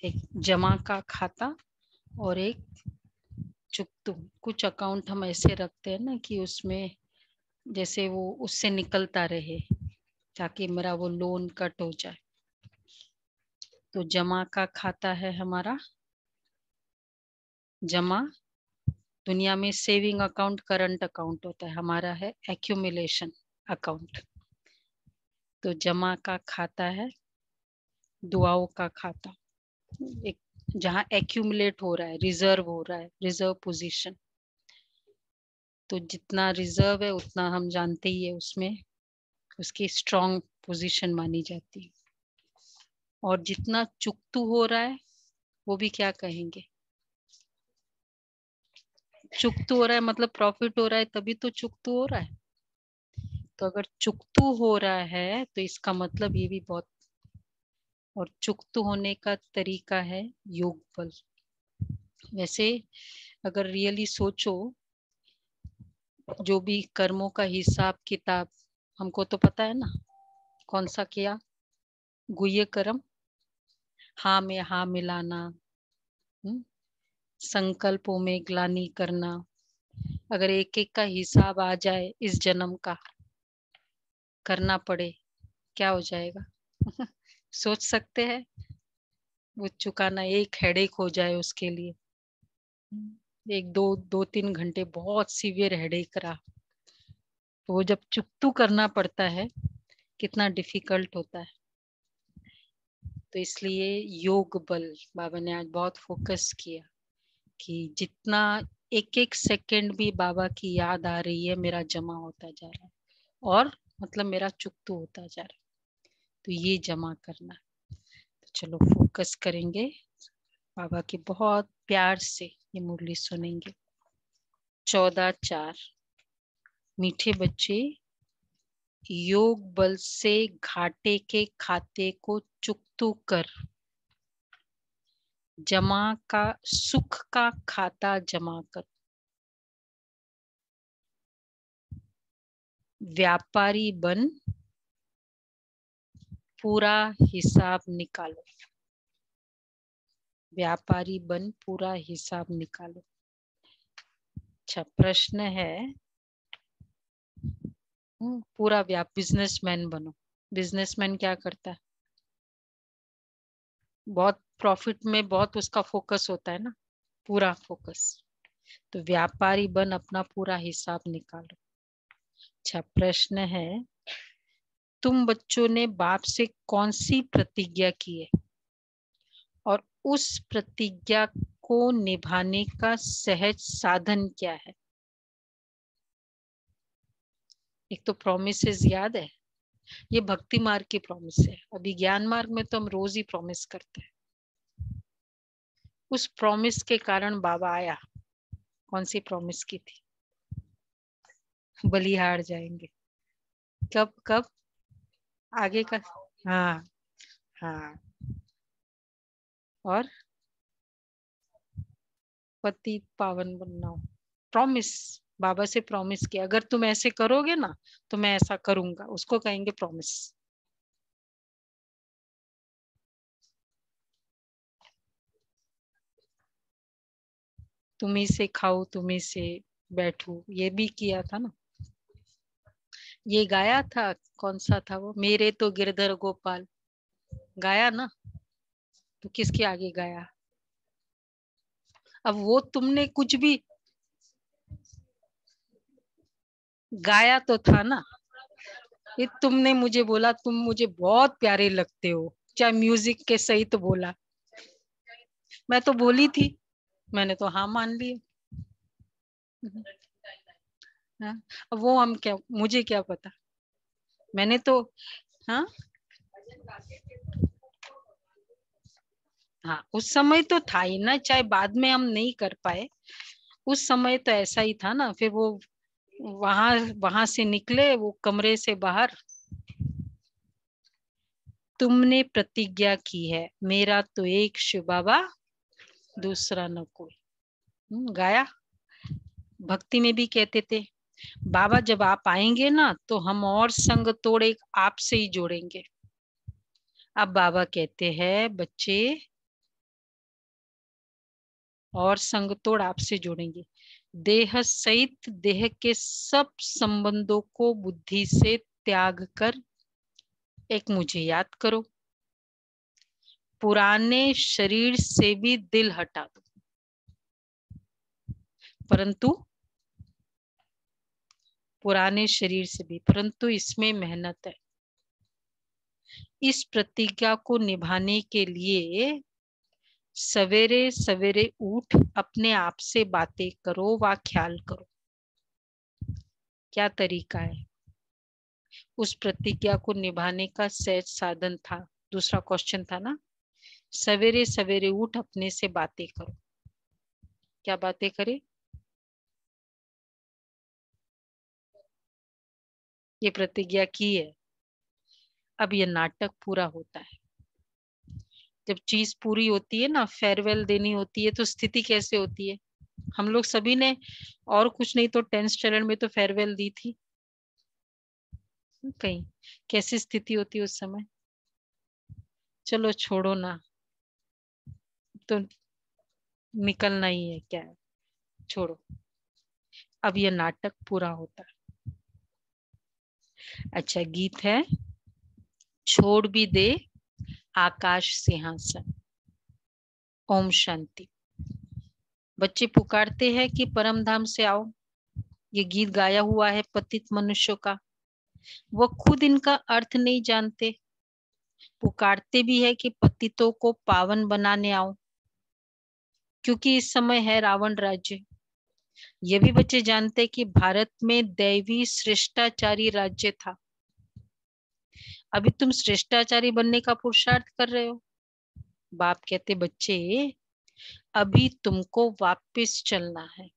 एक जमा का खाता और एक चुकतू। कुछ अकाउंट हम ऐसे रखते हैं ना कि उसमें जैसे वो उससे निकलता रहे ताकि मेरा वो लोन कट हो जाए। तो जमा का खाता है हमारा। जमा दुनिया में सेविंग अकाउंट करंट अकाउंट होता है, हमारा है एक्यूमुलेशन अकाउंट। तो जमा का खाता है दुआओं का खाता, एक जहाँ एक्यूमुलेट हो रहा है, रिजर्व हो रहा है, रिजर्व पोजीशन। तो जितना रिजर्व है उतना हम जानते ही है उसमें उसकी स्ट्रॉन्ग पोजीशन मानी जाती है। और जितना चुकतू हो रहा है वो भी क्या कहेंगे, चुकतू हो रहा है मतलब प्रॉफिट हो रहा है तभी तो चुकतू हो रहा है। तो अगर चुकतू हो रहा है तो इसका मतलब ये भी बहुत, और चुकतू होने का तरीका है योगफल। वैसे अगर रियली सोचो, जो भी कर्मों का हिसाब किताब हमको तो पता है ना, कौन सा किया, गुह्य कर्म, हाँ में हाँ मिलाना, संकल्पों में ग्लानि करना। अगर एक एक का हिसाब आ जाए इस जन्म का करना पड़े, क्या हो जाएगा? सोच सकते हैं? वो चुकाना एक हेडेक हो जाए उसके लिए, एक दो तीन घंटे बहुत सीवियर हेडेक रहा, तो वो जब चुकतू करना पड़ता है कितना डिफिकल्ट होता है। तो इसलिए योग बल बाबा ने आज बहुत फोकस किया कि जितना एक एक सेकंड भी बाबा की याद आ रही है मेरा जमा होता जा रहा है, और मतलब मेरा चुकतू होता जा रहा है। तो ये जमा करना। तो चलो फोकस करेंगे, बाबा की बहुत प्यार से ये मुरली सुनेंगे। 14:4। मीठे बच्चे, योग बल से घाटे के खाते को चुकतू कर जमा का सुख का खाता जमा कर। व्यापारी बन पूरा हिसाब निकालो। व्यापारी बन पूरा हिसाब निकालो। अच्छा प्रश्न है, पूरा बिजनेसमैन बनो। बिजनेसमैन क्या करता है, बहुत प्रॉफिट में बहुत उसका फोकस होता है ना, पूरा फोकस। तो व्यापारी बन अपना पूरा हिसाब निकालो। अच्छा प्रश्न है, तुम बच्चों ने बाप से कौन सी प्रतिज्ञा की है और उस प्रतिज्ञा को निभाने का सहज साधन क्या है? एक तो प्रोमिसेस याद है, ये भक्ति मार्ग की प्रॉमिस है। अभी ज्ञान मार्ग में तो हम रोज ही प्रॉमिस करते हैं। उस प्रॉमिस के कारण बाबा आया। कौन सी प्रॉमिस की थी? बलिहार जाएंगे। कब कब आगे का? हाँ हाँ। और पति पावन बनना हो, प्रॉमिस। बाबा से प्रॉमिस किया अगर तुम ऐसे करोगे ना तो मैं ऐसा करूंगा, उसको कहेंगे प्रॉमिस। तुम्ही से खाऊं तुम्ही से बैठूं, ये भी किया था ना। ये गाया था, कौन सा था वो, मेरे तो गिरधर गोपाल, गाया ना। तो किसके आगे गाया? अब वो तुमने कुछ भी गाया तो था ना। ये तुमने मुझे बोला तुम मुझे बहुत प्यारे लगते हो, चाहे म्यूजिक के सहित बोला। मैं तो बोली थी, मैंने तो हाँ मान ली। हाँ, अब वो हम क्या, मुझे क्या पता, मैंने तो हाँ हाँ उस समय तो था ही ना, चाहे बाद में हम नहीं कर पाए, उस समय तो ऐसा ही था ना। फिर वो वहां वहां से निकले वो कमरे से बाहर, तुमने प्रतिज्ञा की है मेरा तो एक शिव बाबा दूसरा न कोई। गाया। भक्ति में भी कहते थे बाबा जब आप आएंगे ना तो हम और संग तोड़े आपसे ही जोड़ेंगे। अब बाबा कहते हैं बच्चे और संग तोड़ आपसे जोड़ेंगे। देह सहित देह के सब संबंधों को बुद्धि से त्याग कर एक मुझे याद करो। पुराने शरीर से भी दिल हटा दो, पुराने शरीर से भी, परंतु इसमें मेहनत है। इस प्रतिज्ञा को निभाने के लिए सवेरे सवेरे उठ अपने आप से बातें करो व ख्याल करो। क्या तरीका है? उस प्रतिज्ञा को निभाने का सहज साधन था, दूसरा क्वेश्चन था ना, सवेरे सवेरे उठ अपने से बातें करो। क्या बातें करे? ये प्रतिज्ञा की है। अब ये नाटक पूरा होता है। जब चीज पूरी होती है ना, फेयरवेल देनी होती है, तो स्थिति कैसे होती है? हम लोग सभी ने, और कुछ नहीं तो 10th चरण में तो फेयरवेल दी थी कहीं। कैसी स्थिति होती है उस समय? चलो छोड़ो ना, तो निकलना ही है, क्या है, छोड़ो। अब ये नाटक पूरा होता है। अच्छा, गीत है, छोड़ भी दे आकाश सिंहासन। ओम शांति। बच्चे पुकारते हैं कि परम धाम से आओ। ये गीत गाया हुआ है पतित मनुष्यों का। वो खुद इनका अर्थ नहीं जानते, पुकारते भी है कि पतितों को पावन बनाने आओ, क्योंकि इस समय है रावण राज्य। ये भी बच्चे जानते कि भारत में दैवी श्रेष्ठाचारी राज्य था। अभी तुम श्रेष्ठाचारी बनने का पुरुषार्थ कर रहे हो। बाप कहते, बच्चे अभी तुमको वापस चलना है,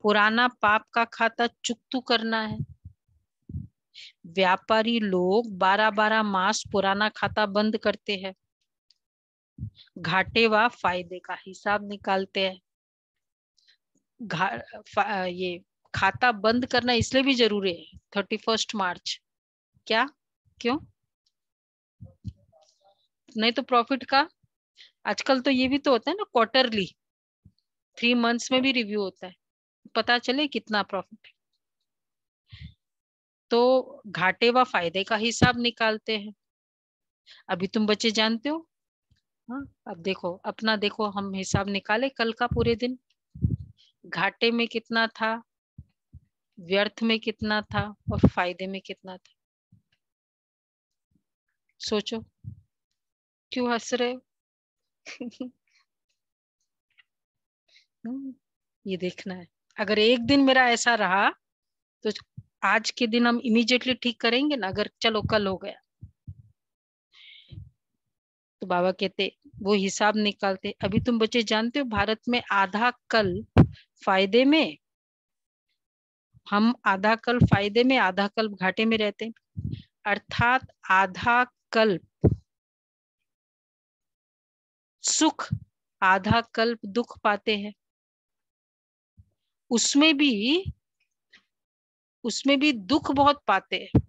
पुराना पाप का खाता चुकतू करना है। व्यापारी लोग 12-12 मास पुराना खाता बंद करते हैं, घाटे व फायदे का हिसाब निकालते हैं। ये खाता बंद करना इसलिए भी जरूरी है 31 मार्च। क्या? क्यों? नहीं तो प्रॉफिट का, आजकल तो ये भी तो होता है ना, क्वार्टरली 3 मंथ्स में भी रिव्यू होता है, पता चले कितना प्रॉफिट है। तो घाटे व फायदे का हिसाब निकालते हैं। अभी तुम बच्चे जानते हो। हाँ, अब देखो अपना, देखो हम हिसाब निकाले कल का पूरे दिन, घाटे में कितना था, व्यर्थ में कितना था, और फायदे में कितना था। सोचो, क्यों हंस रहे हो? ये देखना है। अगर एक दिन मेरा ऐसा रहा तो आज के दिन हम इमीडिएटली ठीक करेंगे ना। अगर चलो कल हो गया तो बाबा कहते वो हिसाब निकालते। अभी तुम बच्चे जानते हो भारत में आधा कल फायदे में, हम आधा कल फायदे में आधा कल घाटे में रहते हैं। अर्थात आधा कल्प सुख, आधा कल्प दुख पाते हैं। उसमें भी दुख बहुत पाते हैं।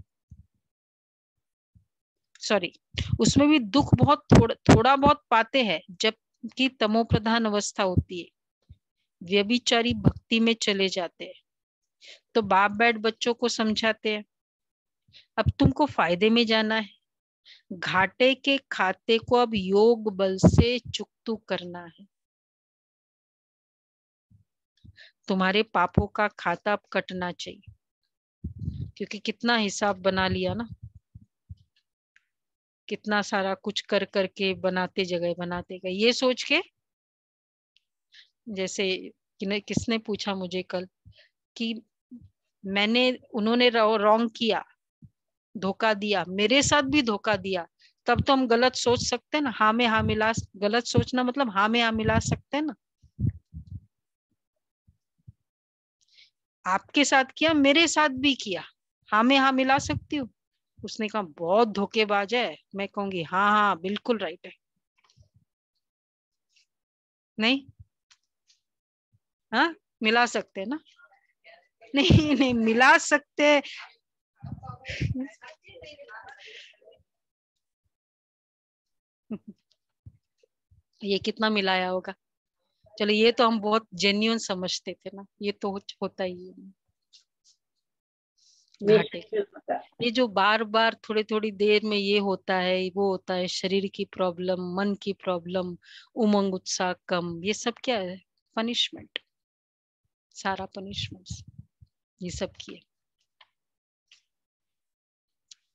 सॉरी, उसमें भी दुख बहुत थोड़ा बहुत पाते हैं, जबकि तमो प्रधान अवस्था होती है, व्यभिचारी भक्ति में चले जाते हैं। तो बाप बैठ बच्चों को समझाते हैं, अब तुमको फायदे में जाना है, घाटे के खाते को अब योग बल से चुकतू करना है। तुम्हारे पापों का खाता अब कटना चाहिए, क्योंकि कितना हिसाब बना लिया ना, कितना सारा कुछ कर करके बनाते जगह बनाते गए, ये सोच के। जैसे किसने पूछा मुझे कल कि उन्होंने रॉन्ग किया, धोखा दिया, मेरे साथ भी धोखा दिया, तब तो हम गलत सोच सकते हैं ना। हाँ में हाँ मिला, गलत सोचना मतलब हाँ में हाँ मिला सकते हैं ना। आपके साथ किया, मेरे साथ भी किया, हाँ में हाँ मिला सकती हूँ? उसने कहा बहुत धोखेबाज है। मैं कहूंगी हाँ हाँ बिल्कुल राइट है। नहीं, हाँ मिला सकते हैं ना। नहीं नहीं मिला सकते। ये कितना मिलाया होगा? चलो ये तो हम बहुत जेन्युइन समझते थे ना, ये तो होता ही है घाटे। ये जो बार बार थोड़ी थोड़ी देर में ये होता है वो होता है, शरीर की प्रॉब्लम, मन की प्रॉब्लम, उमंग उत्साह कम, ये सब क्या है? पनिशमेंट, सारा पनिशमेंट ये सब किए।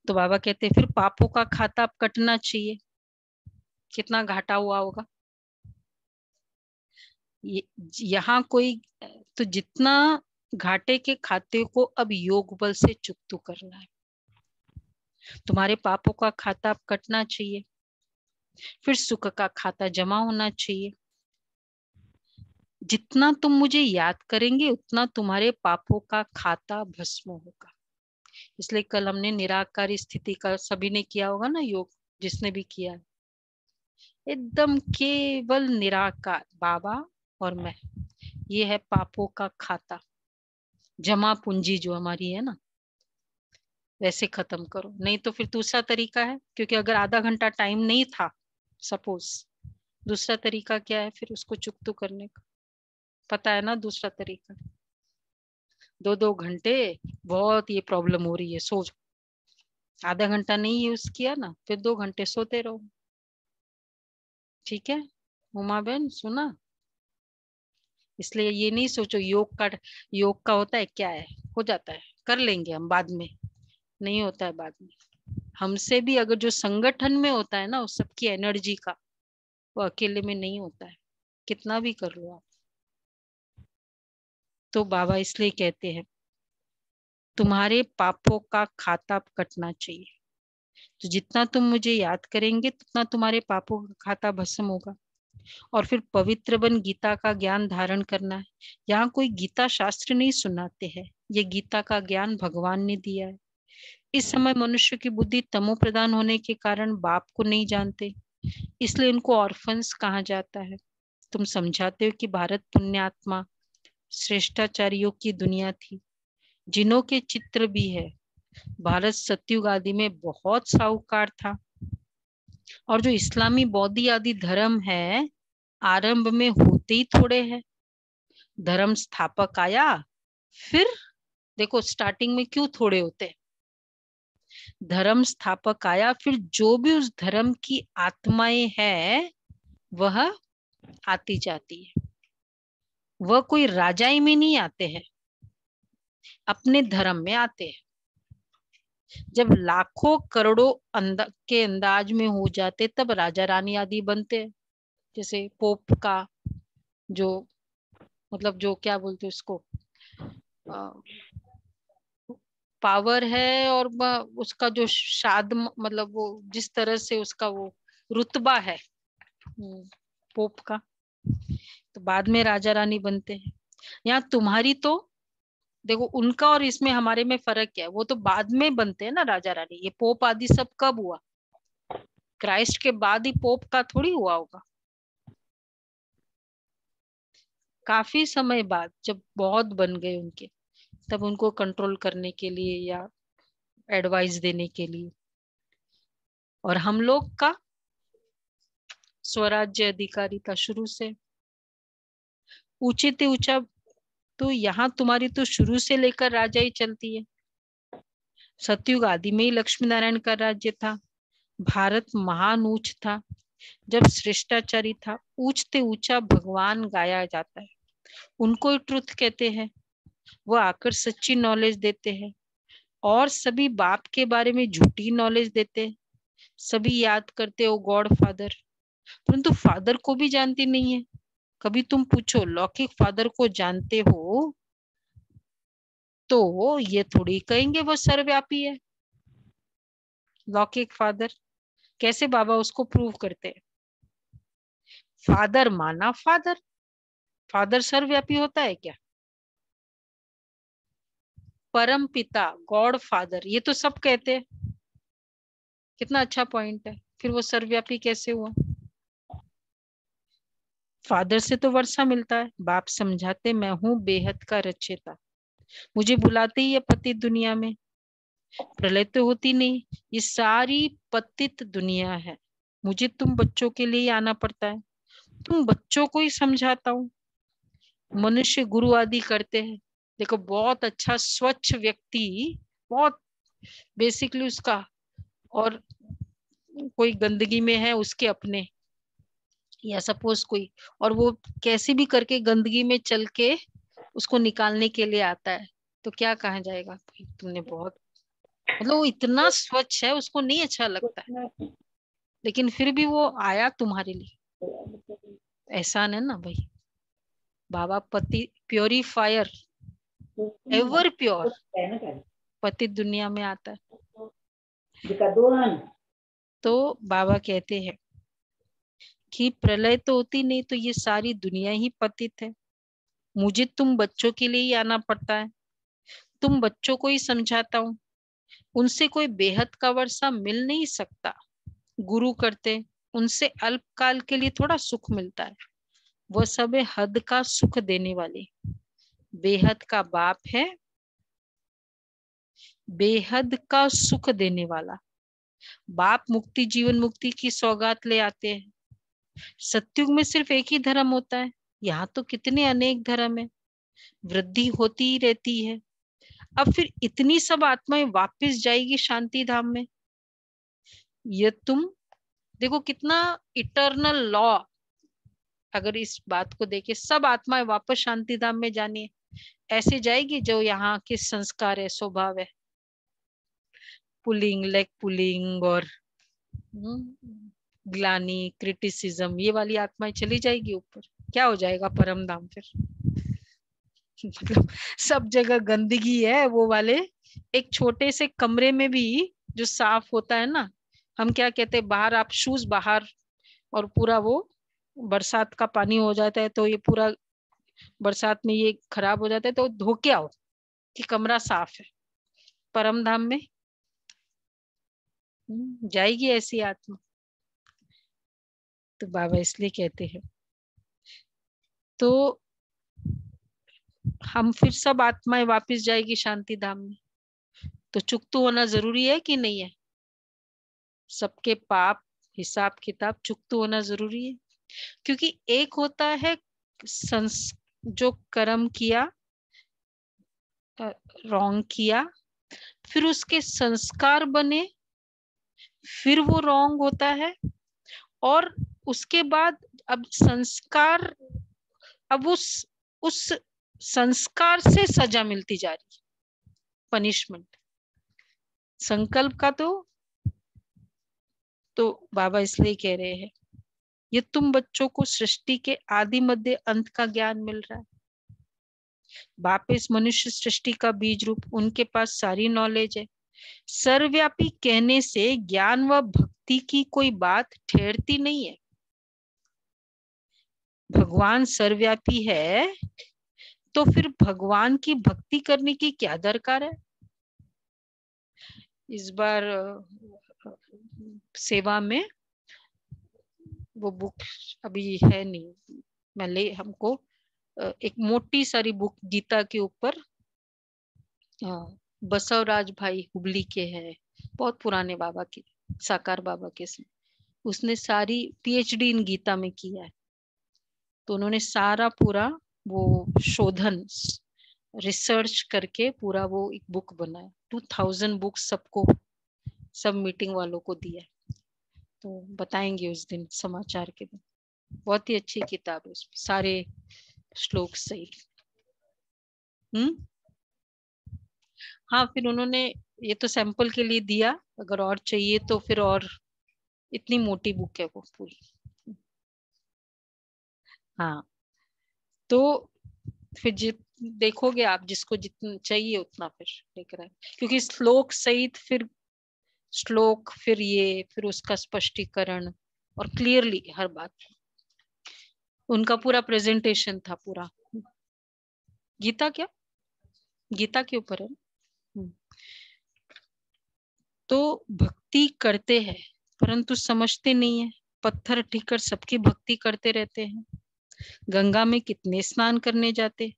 तो बाबा कहते हैं फिर पापों का खाता अब कटना चाहिए। कितना घाटा हुआ होगा यहाँ कोई, तो जितना घाटे के खाते को अब योग बल से चुकतू करना है। तुम्हारे पापों का खाता अब कटना चाहिए, फिर सुख का खाता जमा होना चाहिए। जितना तुम मुझे याद करेंगे उतना तुम्हारे पापों का खाता भस्म होगा। इसलिए कल हमने निराकारी स्थिति का सभी ने किया होगा ना योग, जिसने भी किया है, एकदम केवल निराकार बाबा और मैं, ये है पापों का खाता, जमा पूंजी जो हमारी है ना, वैसे खत्म करो। नहीं तो फिर दूसरा तरीका है, क्योंकि अगर आधा घंटा टाइम नहीं था सपोज, दूसरा तरीका क्या है फिर उसको चुकतू करने का, पता है ना दूसरा तरीका? 2-2 घंटे बहुत ये प्रॉब्लम हो रही है, सो आधा घंटा नहीं यूज किया ना, फिर 2 घंटे सोते रहो। ठीक है उमा बहन, सुना? इसलिए ये नहीं सोचो योग का होता है क्या है, हो जाता है, कर लेंगे हम बाद में, नहीं होता है बाद में। हमसे भी अगर जो संगठन में होता है ना उस सबकी एनर्जी का, वो अकेले में नहीं होता है, कितना भी कर लो आप। तो बाबा इसलिए कहते हैं तुम्हारे पापों का खाता कटना चाहिए। तो जितना तुम मुझे याद करेंगे उतना तुम्हारे पापों का खाता भस्म होगा। और फिर पवित्र बन गीता का ज्ञान धारण करना है। यहाँ कोई गीता शास्त्र नहीं सुनाते हैं, ये गीता का ज्ञान भगवान ने दिया है। इस समय मनुष्य की बुद्धि तमो प्रधान होने के कारण बाप को नहीं जानते, इसलिए उनको ऑर्फन्स कहा जाता है। तुम समझाते हो कि भारत पुण्यात्मा श्रेष्ठाचार्यों की दुनिया थी, जिनों के चित्र भी है। भारत सतयुग आदि में बहुत साहूकार था, और जो इस्लामी बौद्ध आदि धर्म है आरंभ में होते ही थोड़े हैं। धर्म स्थापक आया, फिर देखो स्टार्टिंग में क्यों थोड़े होते हैं, धर्म स्थापक आया, फिर जो भी उस धर्म की आत्माएं है वह आती जाती है। वह कोई राजाई में नहीं आते हैं, अपने धर्म में आते हैं। जब लाखों करोड़ों के अंदाज में हो जाते तब राजा रानी आदि बनते हैं। जैसे पोप का जो मतलब जो क्या बोलते उसको पावर है, और उसका जो शाद मतलब वो जिस तरह से उसका वो रुतबा है पोप का, तो बाद में राजा रानी बनते हैं। यहाँ तुम्हारी तो देखो उनका और इसमें हमारे में फर्क क्या है, वो तो बाद में बनते हैं ना राजा रानी, ये पोप आदि सब कब हुआ? क्राइस्ट के बाद ही पोप का थोड़ी हुआ होगा, काफी समय बाद जब बहुत बन गए उनके, तब उनको कंट्रोल करने के लिए या एडवाइस देने के लिए। और हम लोग का स्वराज्य अधिकारी था शुरू से, ऊंचे ते ऊंचा। तो यहाँ तुम्हारी तो शुरू से लेकर राजा ही चलती है। सतयुग आदि में ही लक्ष्मी नारायण का राज्य था। भारत महान ऊंच था, जब श्रेष्ठाचारी था। ऊंचते ऊंचा भगवान गाया जाता है, उनको ही ट्रुथ कहते हैं। वो आकर सच्ची नॉलेज देते हैं, और सभी बाप के बारे में झूठी नॉलेज देते हैं। सभी याद करते हो गॉड फादर, परंतु फादर को भी जानती नहीं है। कभी तुम पूछो लौकिक फादर को जानते हो, तो ये थोड़ी कहेंगे वो सर्वव्यापी है। लौकिक फादर कैसे बाबा उसको प्रूव करते हैं? फादर माना फादर, फादर सर्वव्यापी होता है क्या? परम पिता गॉड फादर ये तो सब कहते हैं, कितना अच्छा पॉइंट है। फिर वो सर्वव्यापी कैसे हुआ? फादर से तो वर्षा मिलता है। बाप समझाते मैं हूँ बेहद का रचयिता, मुझे बुलाते ही है पतित दुनिया में। प्रलय तो होती नहीं, ये सारी पतित दुनिया है, मुझे तुम बच्चों के लिए आना पड़ता है। तुम बच्चों को ही समझाता हूँ। मनुष्य गुरु आदि करते हैं। देखो बहुत अच्छा स्वच्छ व्यक्ति, बहुत बेसिकली उसका, और कोई गंदगी में है उसके अपने, या सपोज कोई, और वो कैसे भी करके गंदगी में चल के उसको निकालने के लिए आता है, तो क्या कहा जाएगा, भाई तुमने बहुत, मतलब वो इतना स्वच्छ है, उसको नहीं अच्छा लगता है, लेकिन फिर भी वो आया तुम्हारे लिए, एहसान है ना भाई। बाबा पति प्योरीफायर, एवर प्योर पति दुनिया में आता है। तो बाबा कहते हैं कि प्रलय तो होती नहीं तो ये सारी दुनिया ही पतित है, मुझे तुम बच्चों के लिए ही आना पड़ता है, तुम बच्चों को ही समझाता हूँ, उनसे कोई बेहद का वर्षा मिल नहीं सकता। गुरु करते, उनसे अल्पकाल के लिए थोड़ा सुख मिलता है, वह सब हद का सुख देने वाले, बेहद का बाप है, बेहद का सुख देने वाला। बाप मुक्ति जीवन मुक्ति की सौगात ले आते हैं। सत्युग में सिर्फ एक ही धर्म होता है, यहाँ तो कितने अनेक धर्म है, वृद्धि होती ही रहती है। अब फिर इतनी सब आत्माएं वापस जाएगी शांति धाम में, ये तुम देखो कितना इटर्नल लॉ। अगर इस बात को देखे, सब आत्माएं वापस शांति धाम में जानी ऐसे जाएगी जो यहाँ के संस्कार है, स्वभाव है, पुलिंग, लेग पुलिंग और ग्लानी, क्रिटिसिज्म, ये वाली आत्माएं चली जाएगी ऊपर, क्या हो जाएगा परम धाम फिर। मतलब सब जगह गंदगी है, वो वाले एक छोटे से कमरे में भी जो साफ होता है ना, हम क्या कहते हैं, बाहर आप शूज बाहर, और पूरा वो बरसात का पानी हो जाता है, तो ये पूरा बरसात में ये खराब हो जाता है, तो धो के आओ कि कमरा साफ है। परम धाम में जाएगी ऐसी आत्मा। तो बाबा इसलिए कहते हैं, तो हम फिर सब आत्माएं वापस जाएगी शांति धाम में, तो चुकतू होना जरूरी है कि नहीं है? सबके पाप हिसाब किताब चुकतू होना जरूरी है, क्योंकि एक होता है जो कर्म किया, रॉन्ग किया, फिर उसके संस्कार बने, फिर वो रॉन्ग होता है, और उसके बाद अब संस्कार, अब उस संस्कार से सजा मिलती जा रही, पनिशमेंट। संकल्प का तो बाबा इसलिए कह रहे हैं, ये तुम बच्चों को सृष्टि के आदि मध्य अंत का ज्ञान मिल रहा है। बाप इस मनुष्य सृष्टि का बीज रूप, उनके पास सारी नॉलेज है। सर्वव्यापी कहने से ज्ञान व भक्ति की कोई बात ठहरती नहीं है। भगवान सर्वव्यापी है, तो फिर भगवान की भक्ति करने की क्या दरकार है? इस बार सेवा में वो बुक अभी है नहीं, मैं ले हमको एक मोटी सारी बुक गीता के ऊपर, बसवराज भाई हुबली के हैं, बहुत पुराने बाबा के, साकार बाबा के से, उसने सारी पीएचडी इन गीता में किया है। तो उन्होंने सारा पूरा वो शोधन रिसर्च करके पूरा वो एक बुक बनाया, 2000 बुक्स सबको, सब मीटिंग वालों को दिया। तो बताएंगे उस दिन समाचार के दिन, बहुत ही अच्छी किताब है, उसमें सारे श्लोक सही। हाँ, फिर उन्होंने ये तो सैंपल के लिए दिया, अगर और चाहिए तो फिर, और इतनी मोटी बुक है वो पूरी। हाँ, तो फिर देखोगे आप, जिसको जितना चाहिए उतना फिर लेकर आए, क्योंकि श्लोक सहित फिर श्लोक, फिर ये, फिर उसका स्पष्टीकरण, और क्लियरली हर बात, उनका पूरा प्रेजेंटेशन था पूरा। गीता क्या, गीता के ऊपर है। तो भक्ति करते हैं परंतु समझते नहीं है, पत्थर ठीकर सबकी भक्ति करते रहते हैं। गंगा में कितने स्नान करने जाते,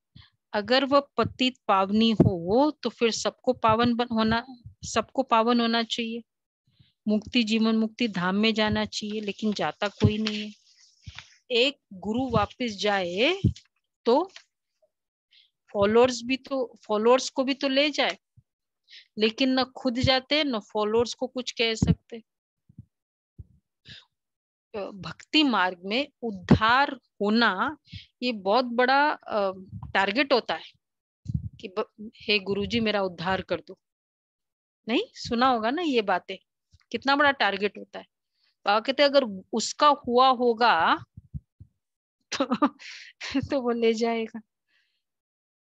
अगर वह पतित पावनी हो तो फिर सबको पावन होना चाहिए। मुक्ति जीवन मुक्ति धाम में जाना चाहिए, लेकिन जाता कोई नहीं है। एक गुरु वापस जाए तो फॉलोअर्स को भी तो ले जाए, लेकिन न खुद जाते न फॉलोअर्स को कुछ कह सकते। भक्ति मार्ग में उद्धार होना ये बहुत बड़ा टारगेट होता है कि हे गुरुजी मेरा उद्धार कर दो। नहीं सुना होगा ना ये बातें, कितना बड़ा टारगेट होता है। बाबा कहते अगर उसका हुआ होगा तो वो ले जाएगा।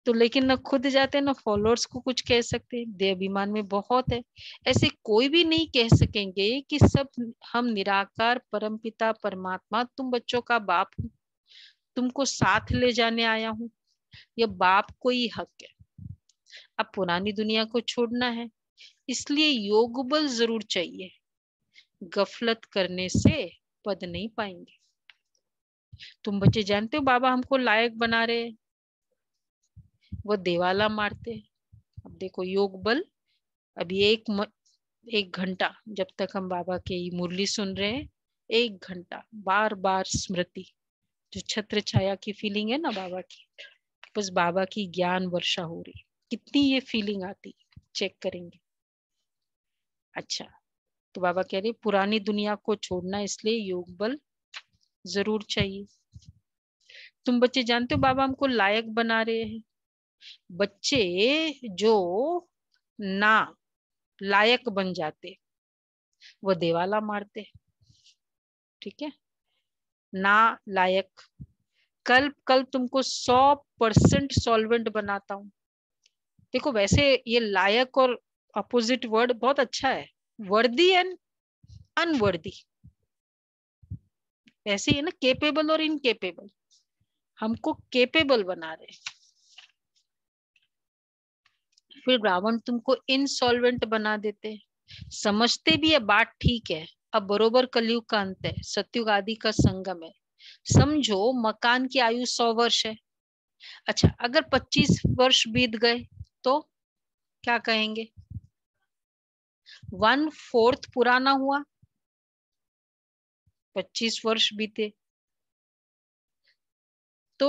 तो लेकिन न खुद जाते न फॉलोअर्स को कुछ कह सकते। देह अभिमान में बहुत है। ऐसे कोई भी नहीं कह सकेंगे कि सब हम निराकार परमपिता परमात्मा तुम बच्चों का बाप हूँ, तुमको साथ ले जाने आया हूँ। ये बाप को ही हक है। अब पुरानी दुनिया को छोड़ना है, इसलिए योग बल जरूर चाहिए। गफलत करने से पद नहीं पाएंगे। तुम बच्चे जानते हो बाबा हमको लायक बना रहे, वो देवाला मारते। अब देखो योग बल, अभी एक घंटा जब तक हम बाबा की मुरली सुन रहे हैं, 1 घंटा बार बार स्मृति, जो छत्र छाया की फीलिंग है ना बाबा की, बस बाबा की ज्ञान वर्षा हो रही। कितनी ये फीलिंग आती, चेक करेंगे। अच्छा, तो बाबा कह रहे पुरानी दुनिया को छोड़ना, इसलिए योग बल जरूर चाहिए। तुम बच्चे जानते हो बाबा हमको लायक बना रहे हैं। बच्चे जो ना लायक बन जाते वो देवाला मारते। ठीक है, ना लायक। कल तुमको 100% सॉल्वेंट बनाता हूं। देखो वैसे ये लायक और अपोजिट वर्ड बहुत अच्छा है, वर्दी एंड अनवर्दी। ऐसे ही है ना, केपेबल और इनकेपेबल। हमको केपेबल बना रहे। फिर रावण तुमको इनसॉल्वेंट बना देते। समझते भी है बात ठीक है, अब बरोबर कलयुग का अंत है, सतयुग आदि का संगम है। समझो मकान की आयु 100 वर्ष है। अच्छा, अगर 25 वर्ष बीत गए तो क्या कहेंगे? 1/4 पुराना हुआ। 25 वर्ष बीते तो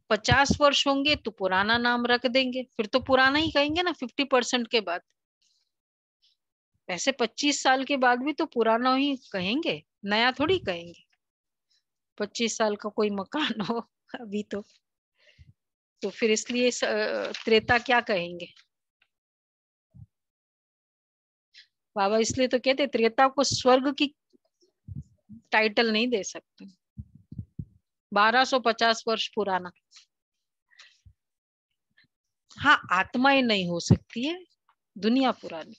50 वर्ष होंगे तो पुराना नाम रख देंगे, फिर तो पुराना ही कहेंगे ना 50% के बाद। ऐसे 25 साल के बाद भी तो पुराना ही कहेंगे, नया थोड़ी कहेंगे। 25 साल का कोई मकान हो अभी तो फिर इसलिए त्रेता क्या कहेंगे बाबा? इसलिए तो कहते त्रेता को स्वर्ग की टाइटल नहीं दे सकते। 1250 वर्ष पुराना। हाँ, आत्माएं नहीं हो सकती है, दुनिया पुरानी।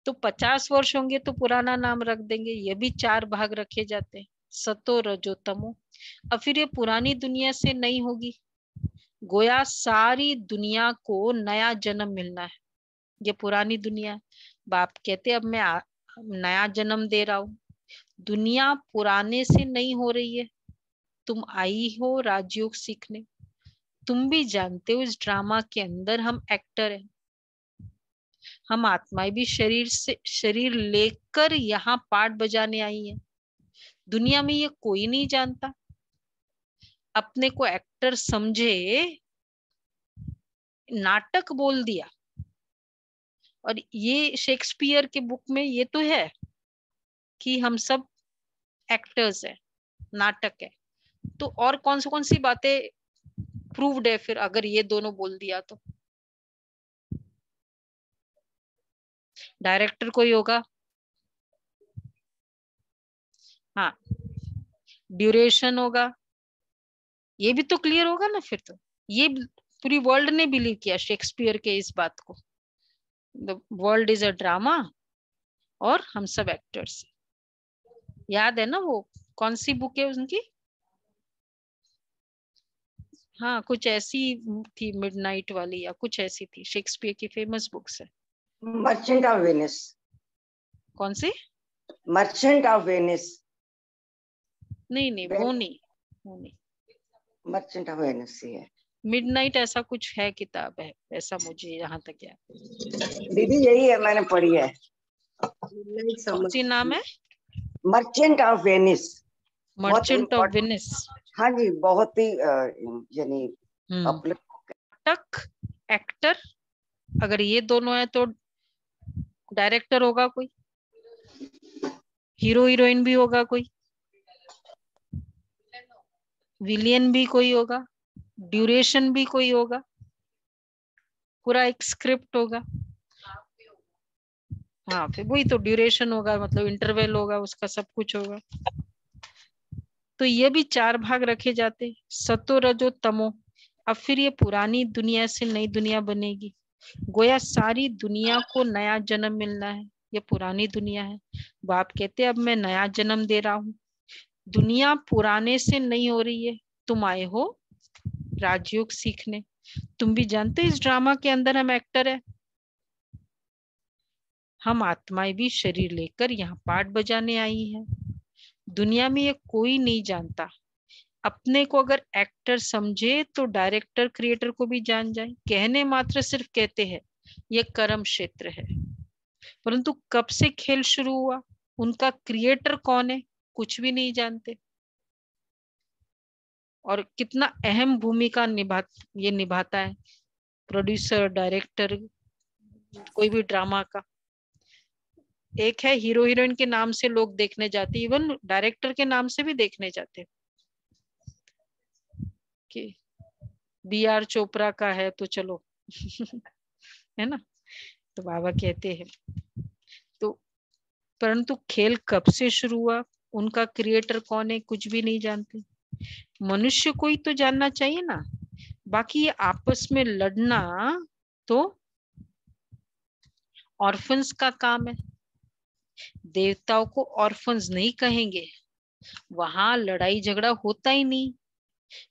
तो 50 वर्ष होंगे तो पुराना नाम रख देंगे। ये भी 4 भाग रखे जाते हैं, सतो रजो तमो। अब फिर ये पुरानी दुनिया से नहीं होगी, गोया सारी दुनिया को नया जन्म मिलना है। ये पुरानी दुनिया, बाप कहते अब मैं नया जन्म दे रहा हूं। दुनिया पुराने से नहीं हो रही है। तुम आई हो राजयोग सीखने, तुम भी जानते हो इस ड्रामा के अंदर हम एक्टर हैं। हम आत्माएं भी शरीर लेकर यहाँ पार्ट बजाने आई है। दुनिया में ये कोई नहीं जानता। अपने को एक्टर समझे, नाटक बोल दिया। और ये शेक्सपियर के बुक में ये तो है कि हम सब एक्टर्स है, नाटक है। तो और कौन सी बातें प्रूव्ड है फिर अगर ये दोनों बोल दिया तो? डायरेक्टर कोई होगा, हाँ, ड्यूरेशन होगा, ये भी तो क्लियर होगा ना फिर तो। ये पूरी वर्ल्ड ने बिलीव किया शेक्सपियर के इस बात को, the world is a drama और हम सब एक्टर्स। याद है ना वो कौन सी बुक है उनकी? हाँ, कुछ ऐसी थी, मिडनाइट वाली या कुछ ऐसी थी, शेक्सपियर की फेमस बुक्स है। Merchant of Venice. कौन सी? Merchant of Venice. नहीं वो नहीं। मर्चेंट ऑफ वेनिस ही है। मिडनाइट ऐसा कुछ है, किताब है ऐसा, मुझे यहाँ तक याद। दीदी यही है, मैंने पढ़ी है। कौन सी नाम है? Merchant of Venice. Merchant of Venice. हाँ जी, बहुत ही यानी नाटक, एक्टर, अगर ये दोनों है तो डायरेक्टर होगा कोई, हीरो हीरोइन भी होगा कोई, विलियन भी कोई होगा, ड्यूरेशन भी कोई होगा, पूरा एक स्क्रिप्ट होगा। हाँ, फिर वही तो ड्यूरेशन होगा, मतलब इंटरवल होगा, उसका सब कुछ होगा। तो ये भी 4 भाग रखे जाते, सतो रजो तमो। अब फिर ये पुरानी दुनिया से नई दुनिया बनेगी, गोया सारी दुनिया को नया जन्म मिलना है। ये पुरानी दुनिया है, बाप कहते अब मैं नया जन्म दे रहा हूँ, दुनिया पुराने से नहीं हो रही है। तुम आए हो राजयोग सीखने, तुम भी जानते इस ड्रामा के अंदर हम एक्टर है, हम आत्माएं भी शरीर लेकर यहाँ पाठ बजाने आई हैं। दुनिया में ये कोई नहीं जानता, अपने को अगर एक्टर समझे तो डायरेक्टर क्रिएटर को भी जान जाए। कहने मात्र सिर्फ कहते हैं ये कर्म क्षेत्र है, परंतु कब से खेल शुरू हुआ, उनका क्रिएटर कौन है, कुछ भी नहीं जानते। और कितना अहम भूमिका निभाता है प्रोड्यूसर, डायरेक्टर, कोई भी ड्रामा का। एक है हीरो हीरोइन के नाम से लोग देखने जाते, इवन डायरेक्टर के नाम से भी देखने जाते कि बी आर चोपड़ा का है तो चलो है ना। तो बाबा कहते हैं तो, परंतु खेल कब से शुरू हुआ, उनका क्रिएटर कौन है, कुछ भी नहीं जानते। मनुष्य को ही तो जानना चाहिए ना, बाकी ये आपस में लड़ना तो ऑर्फन्स का काम है। देवताओं को ऑर्फन्स नहीं कहेंगे, वहां लड़ाई झगड़ा होता ही नहीं।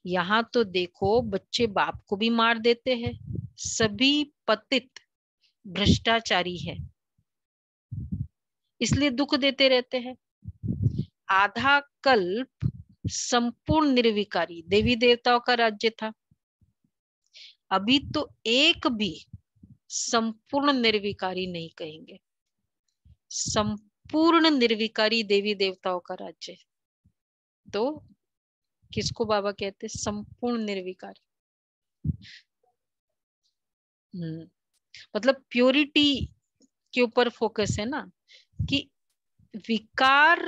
यहाँ तो देखो बच्चे बाप को भी मार देते हैं, सभी पतित भ्रष्टाचारी है, इसलिए दुख देते रहते हैं। आधा कल्प संपूर्ण निर्विकारी देवी देवताओं का राज्य था, अभी तो एक भी संपूर्ण निर्विकारी नहीं कहेंगे, संपूर्ण निर्विकारी देवी देवताओं का राज्य। तो किसको बाबा कहते, संपूर्ण निर्विकारी। मतलब प्योरिटी के ऊपर फोकस है ना, कि विकार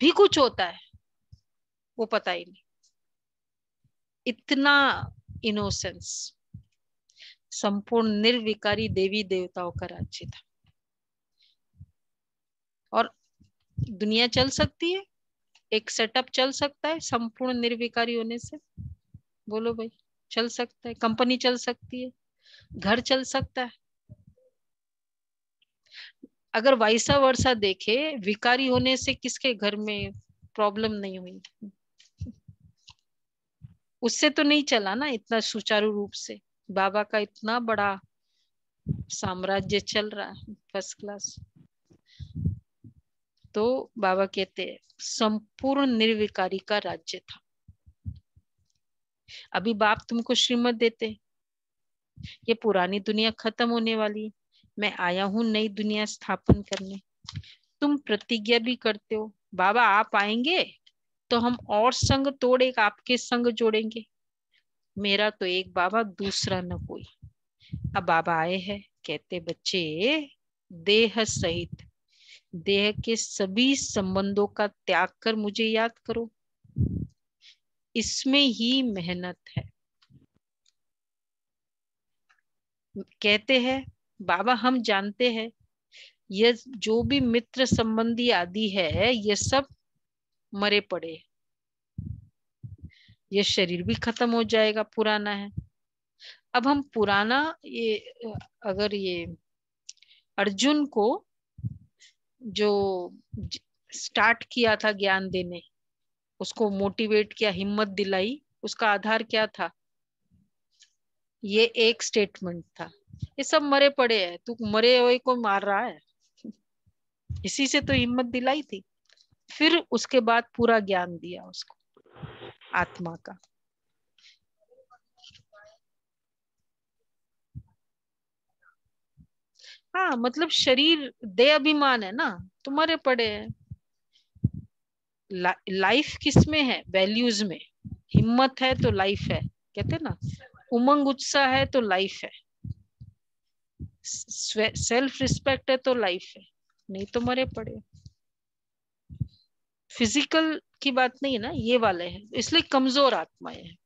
भी कुछ होता है वो पता ही नहीं, इतना इनोसेंस। संपूर्ण निर्विकारी देवी देवताओं का राज्य था। और दुनिया चल सकती है, एक सेटअप चल सकता है संपूर्ण निर्विकारी होने से, बोलो भाई, चल सकता है। कंपनी चल सकती है, घर चल सकता है। अगर वैसा वर्षा देखे, विकारी होने से किसके घर में प्रॉब्लम नहीं हुई, उससे तो नहीं चला ना इतना सुचारू रूप से। बाबा का इतना बड़ा साम्राज्य चल रहा है, फर्स्ट क्लास। तो बाबा कहते हैं संपूर्ण निर्विकारी का राज्य था। अभी बाप तुमको श्रीमत देते, ये पुरानी दुनिया खत्म होने वाली है, मैं आया हूं नई दुनिया स्थापन करने। तुम प्रतिज्ञा भी करते हो बाबा आप आएंगे तो हम और संग तोड़ एक आपके संग जोड़ेंगे। मेरा तो एक बाबा, दूसरा न कोई। अब बाबा आए हैं, कहते बच्चे देह सहित देह के सभी संबंधों का त्याग कर मुझे याद करो, इसमें ही मेहनत है। कहते हैं बाबा हम जानते हैं ये जो भी मित्र संबंधी आदि है ये सब मरे पड़े, ये शरीर भी खत्म हो जाएगा, पुराना है। अब हम पुराना ये, अगर ये अर्जुन को जो स्टार्ट किया था ज्ञान देने, उसको मोटिवेट किया, हिम्मत दिलाई, उसका आधार क्या था, ये एक स्टेटमेंट था, ये सब मरे पड़े हैं, तू मरे हुए को मार रहा है, इसी से तो हिम्मत दिलाई थी। फिर उसके बाद पूरा ज्ञान दिया उसको आत्मा का। हाँ मतलब शरीर दे अभिमान है ना, तुम्हारे पड़े हैं। लाइफ किस में है? वैल्यूज में। हिम्मत है तो लाइफ है, कहते ना, उमंग उत्साह है तो लाइफ है, सेल्फ रिस्पेक्ट है तो लाइफ है, नहीं तो मरे पड़े। फिजिकल की बात नहीं है ना, ये वाले हैं, इसलिए कमजोर आत्माएं हैं।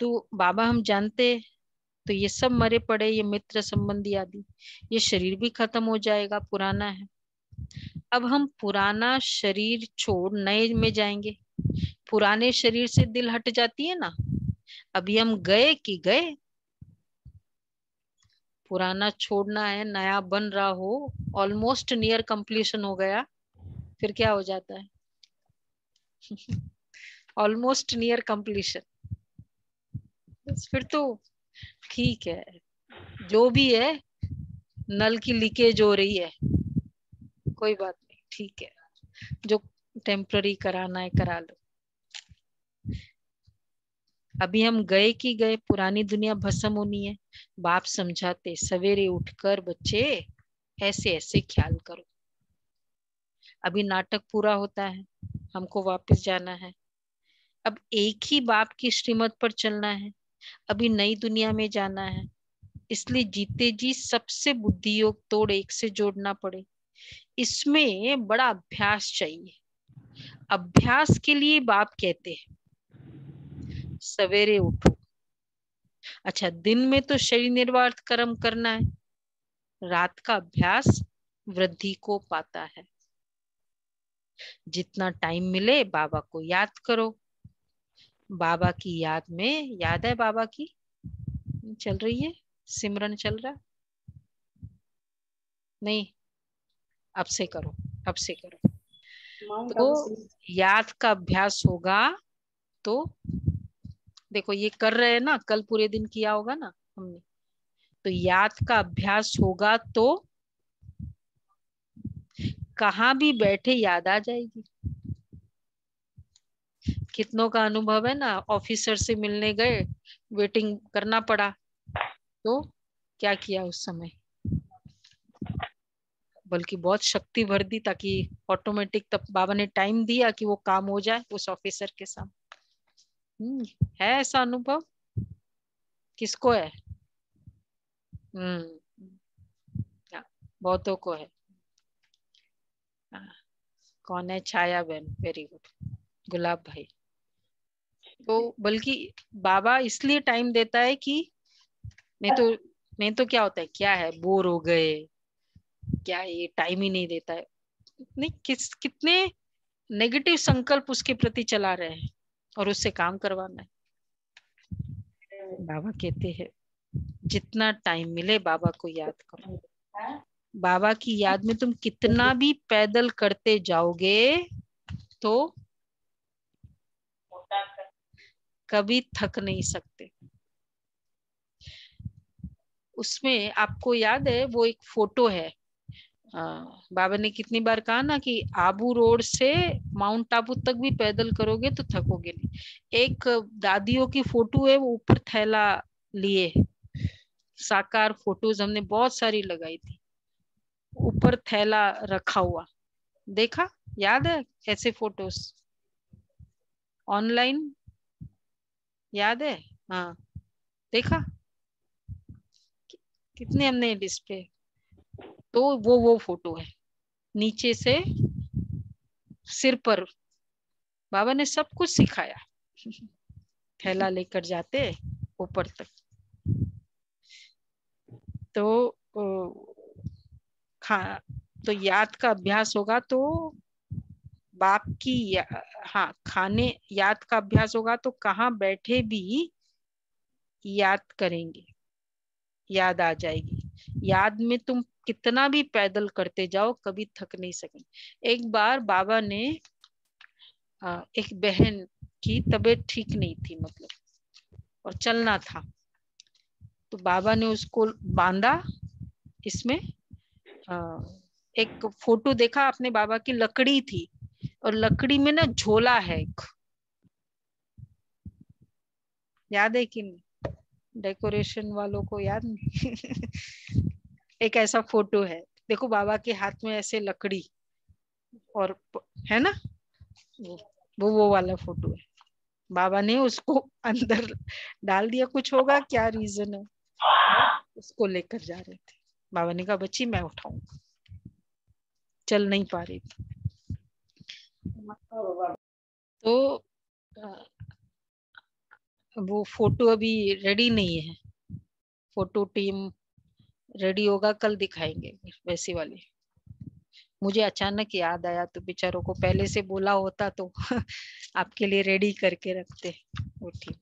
तो बाबा हम जानते, तो ये सब मरे पड़े, ये मित्र संबंधी आदि, ये शरीर भी खत्म हो जाएगा, पुराना है। अब हम पुराना शरीर छोड़ नए में जाएंगे। पुराने शरीर से दिल हट जाती है ना। अभी हम गए कि गए, पुराना छोड़ना है, नया बन रहा हो, ऑलमोस्ट नियर कंप्लीशन हो गया, फिर क्या हो जाता है? ऑलमोस्ट नियर कंप्लीशन, फिर तो ठीक है, जो भी है, नल की लीकेज हो रही है, कोई बात नहीं, ठीक है, जो टेम्पररी कराना है करा लो। अभी हम गए कि गए, पुरानी दुनिया भस्म होनी है। बाप समझाते, सवेरे उठकर बच्चे ऐसे ऐसे ख्याल करो। अभी नाटक पूरा होता है, हमको वापस जाना है। अब एक ही बाप की श्रीमत पर चलना है, अभी नई दुनिया में जाना है। इसलिए जीते जी सबसे बुद्धि योग तोड़ एक से जोड़ना पड़े। इसमें बड़ा अभ्यास चाहिए। अभ्यास के लिए बाप कहते हैं सवेरे उठो। अच्छा, दिन में तो शरीर निर्वाह कर्म करना है, रात का अभ्यास वृद्धि को पाता है। जितना टाइम मिले बाबा को याद करो। बाबा की याद में, याद है बाबा की चल रही है, सिमरन चल रहा नहीं? अब से करो, अब से करो। तो याद का अभ्यास होगा तो, देखो ये कर रहे हैं ना, कल पूरे दिन किया होगा ना हमने, तो याद का अभ्यास होगा तो कहाँ भी बैठे याद आ जाएगी। कितनों का अनुभव है ना, ऑफिसर से मिलने गए, वेटिंग करना पड़ा, तो क्या किया उस समय? बल्कि बहुत शक्ति भर दी, ताकि ऑटोमेटिक, तब बाबा ने टाइम दिया कि वो काम हो जाए उस ऑफिसर के साथ। है ऐसा अनुभव? किसको है? हाँ, बहुतों को है। हाँ, कौन है? छाया बहन, वेरी गुड, गुलाब भाई। तो बल्कि बाबा इसलिए टाइम देता है कि नहीं तो, नहीं तो क्या होता है, क्या है, बोर हो गए, क्या है, ये टाइम ही नहीं देता है। नहीं, कितने नेगेटिव संकल्प उसके प्रति चला रहे हैं, और उससे काम करवाना है। बाबा कहते हैं जितना टाइम मिले बाबा को याद करो। बाबा की याद में तुम कितना भी पैदल करते जाओगे तो कभी थक नहीं सकते। उसमें आपको याद है वो एक फोटो है, बाबा ने कितनी बार कहा ना कि आबू रोड से माउंट आबू तक भी पैदल करोगे तो थकोगे नहीं। एक दादियों की फोटो है, वो ऊपर थैला लिए, साकार फोटोज हमने बहुत सारी लगाई थी, ऊपर थैला रखा हुआ, देखा? याद है ऐसे फोटोज ऑनलाइन? याद है? हाँ, देखा कितने हमने डिस्प्ले। तो वो फोटो है, नीचे से सिर पर बाबा ने सब कुछ सिखाया। थैला लेकर जाते ऊपर तक। तो तो याद का अभ्यास होगा तो बाप की हाँ, खाने याद का अभ्यास होगा तो कहाँ बैठे भी याद करेंगे, याद आ जाएगी। याद में तुम कितना भी पैदल करते जाओ कभी थक नहीं सकेंगे। एक बार बाबा ने एक बहन की तबीयत ठीक नहीं थी, मतलब, और चलना था, तो बाबा ने उसको बांधा। इसमें एक फोटो देखा आपने, बाबा की लकड़ी थी, और लकड़ी में ना झोला है एक, याद है कि नहीं? डेकोरेशन वालों को याद नहीं? एक ऐसा फोटो है, देखो बाबा के हाथ में ऐसे लकड़ी, और है ना, वो वाला फोटो है। बाबा ने उसको अंदर डाल दिया, कुछ होगा क्या रीजन है, उसको लेकर जा रहे थे। बाबा ने कहा बच्ची मैं उठाऊंगा, चल नहीं पा रही थी। तो वो फोटो अभी रेडी नहीं है, फोटो टीम रेडी होगा कल दिखाएंगे वैसी वाली। मुझे अचानक याद आया, तो बेचारों को पहले से बोला होता तो आपके लिए रेडी करके रखते वो ठीक।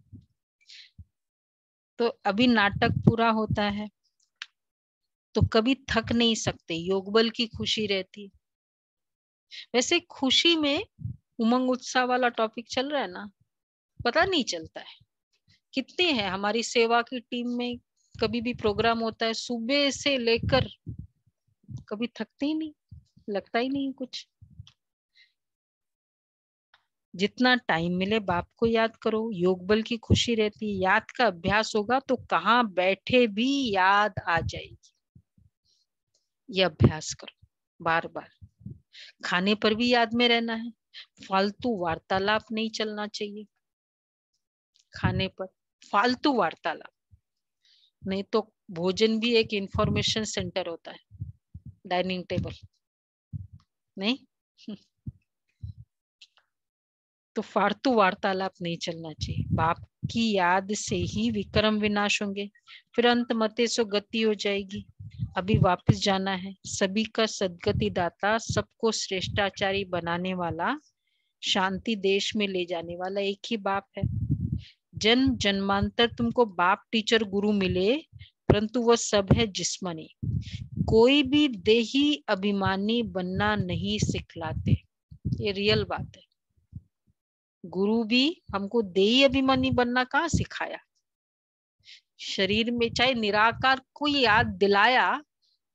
तो अभी नाटक पूरा होता है तो कभी थक नहीं सकते, योग बल की खुशी रहती। वैसे खुशी में उमंग उत्साह वाला टॉपिक चल रहा है ना, पता नहीं चलता है कितने हैं हमारी सेवा की टीम में। कभी भी प्रोग्राम होता है सुबह से लेकर, कभी थकते ही नहीं, लगता ही नहीं कुछ। जितना टाइम मिले बाप को याद करो, योग बल की खुशी रहती है। याद का अभ्यास होगा तो कहाँ बैठे भी याद आ जाएगी। ये अभ्यास करो बार बार। खाने पर भी याद में रहना है, फालतू वार्तालाप नहीं चलना चाहिए। खाने पर फालतू वार्तालाप नहीं, तो भोजन भी एक इंफॉर्मेशन सेंटर होता है, डाइनिंग टेबल नहीं। तो फालतू वार्तालाप नहीं चलना चाहिए। बाप की याद से ही विक्रम विनाश होंगे, फिर अंत मते सो गति हो जाएगी। अभी वापस जाना है। सभी का सदगति दाता, सबको श्रेष्ठाचारी बनाने वाला, शांति देश में ले जाने वाला एक ही बाप है। जन्म जन्मांतर तुमको बाप टीचर गुरु मिले, परंतु वह सब है जिस्मानी। कोई भी देही अभिमानी बनना नहीं सिखलाते, ये रियल बात है। गुरु भी हमको देही अभिमानी बनना कहाँ सिखाया। शरीर में चाहे निराकार को याद दिलाया,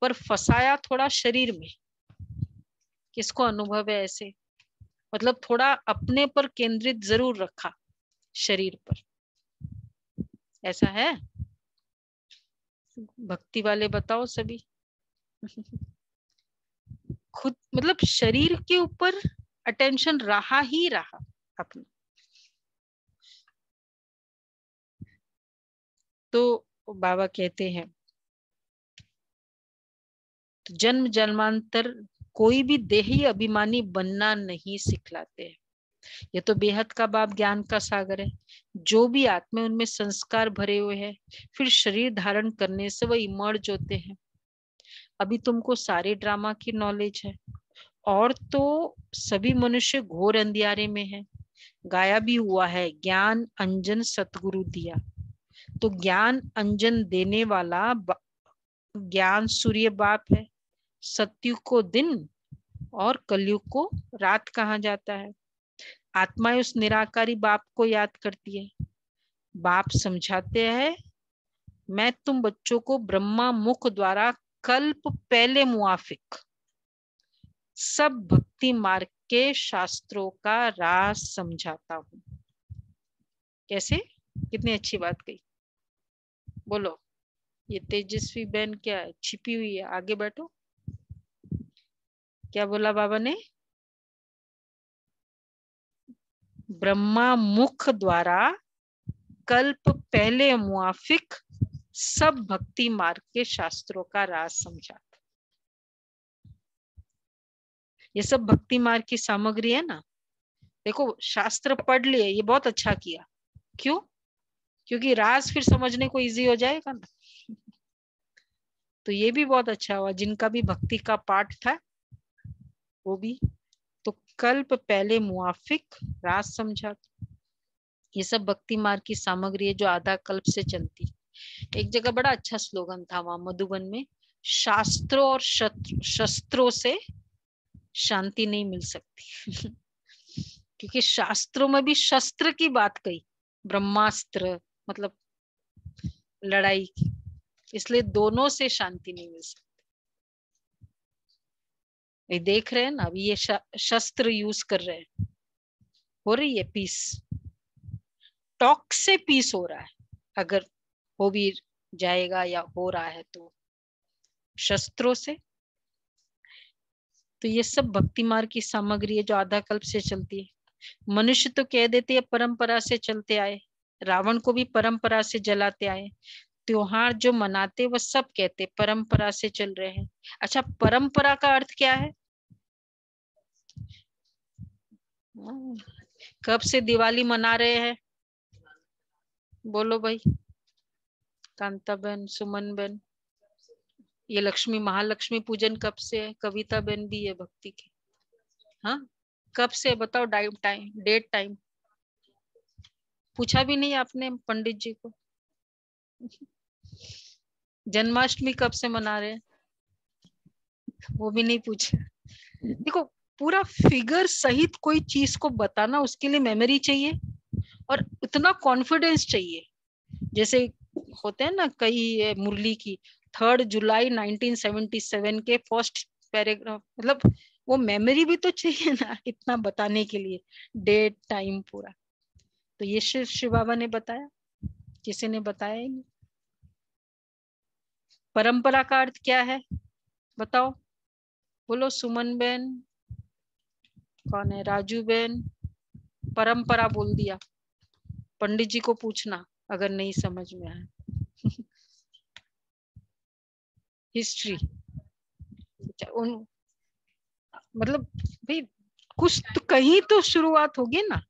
पर फंसाया थोड़ा शरीर में। किसको अनुभव है ऐसे? मतलब थोड़ा अपने पर केंद्रित जरूर रखा, शरीर पर। ऐसा है? भक्ति वाले बताओ सभी। खुद मतलब शरीर के ऊपर अटेंशन रहा ही रहा अपना। तो बाबा कहते हैं जन्म जन्मांतर कोई भी देही अभिमानी बनना नहीं सिखलाते हैं। ये तो बेहद का बाप ज्ञान का सागर है। जो भी आत्मा उनमें संस्कार भरे हुए हैं, फिर शरीर धारण करने से वह इमर्ज होते हैं। अभी तुमको सारे ड्रामा की नॉलेज है, और तो सभी मनुष्य घोर अंधियारे में है। गाया भी हुआ है, ज्ञान अंजन सतगुरु दिया। तो ज्ञान अंजन देने वाला ज्ञान सूर्य बाप है। सतयुग को दिन और कलयुग को रात कहा जाता है। आत्माएं उस निराकारी बाप को याद करती है। बाप समझाते हैं, मैं तुम बच्चों को ब्रह्मा मुख द्वारा कल्प पहले मुआफिक सब भक्ति मार्ग के शास्त्रों का राज समझाता हूँ। कैसे? कितनी अच्छी बात कही। बोलो, ये तेजस्वी बहन क्या है, छिपी हुई है? आगे बैठो। क्या बोला बाबा ने? ब्रह्मा मुख द्वारा कल्प पहले मुआफिक सब भक्ति मार्ग के शास्त्रों का राज समझाता। ये सब भक्ति मार्ग की सामग्री है ना। देखो शास्त्र पढ़ लिए, ये बहुत अच्छा किया। क्यों? क्योंकि राज फिर समझने को इजी हो जाएगा ना। तो ये भी बहुत अच्छा हुआ, जिनका भी भक्ति का पाठ था वो भी। तो कल्प पहले मुआफिक राज समझा। ये सब भक्ति मार्ग की सामग्री है जो आधा कल्प से चलती। एक जगह बड़ा अच्छा स्लोगन था वहां मधुबन में, शास्त्रों और शस्त्रों से शांति नहीं मिल सकती। क्योंकि शास्त्रों में भी शस्त्र की बात कही, ब्रह्मास्त्र मतलब लड़ाई की, इसलिए दोनों से शांति नहीं मिल सकती। ये देख रहे हैं ना, अभी ये शस्त्र यूज कर रहे हैं, हो रही है पीस। टॉक से पीस हो रहा है, अगर हो भी जाएगा या हो रहा है तो शस्त्रों से। तो ये सब भक्ति मार्ग की सामग्री है जो आधा कल्प से चलती है। मनुष्य तो कह देते हैं परंपरा से चलते आए, रावण को भी परंपरा से जलाते आए। त्योहार जो मनाते वो सब कहते परंपरा से चल रहे हैं। अच्छा, परंपरा का अर्थ क्या है? कब से दिवाली मना रहे हैं? बोलो भाई, कांता बहन, सुमन बहन। ये लक्ष्मी महालक्ष्मी पूजन कब से है? कविता बहन भी है भक्ति की। हाँ, कब से बताओ? टाइम, डेट, टाइम पूछा भी नहीं आपने पंडित जी को। जन्माष्टमी कब से मना रहे हैं? वो भी नहीं पूछा। देखो, पूरा फिगर सहित कोई चीज को बताना, उसके लिए मेमोरी चाहिए और इतना कॉन्फिडेंस चाहिए। जैसे होते हैं ना कई, मुरली की 3 जुलाई 1977 के फर्स्ट पैराग्राफ, मतलब वो मेमोरी भी तो चाहिए ना इतना बताने के लिए, डेट टाइम पूरा। तो ये शिव बाबा ने बताया, किसी ने बताया ही नहीं। परंपरा का अर्थ क्या है बताओ? बोलो सुमन बेन, कौन है? राजू बेन। परंपरा बोल दिया। पंडित जी को पूछना अगर नहीं समझ में आया। हिस्ट्री उन, मतलब भाई कुछ तो कहीं तो शुरुआत होगी ना।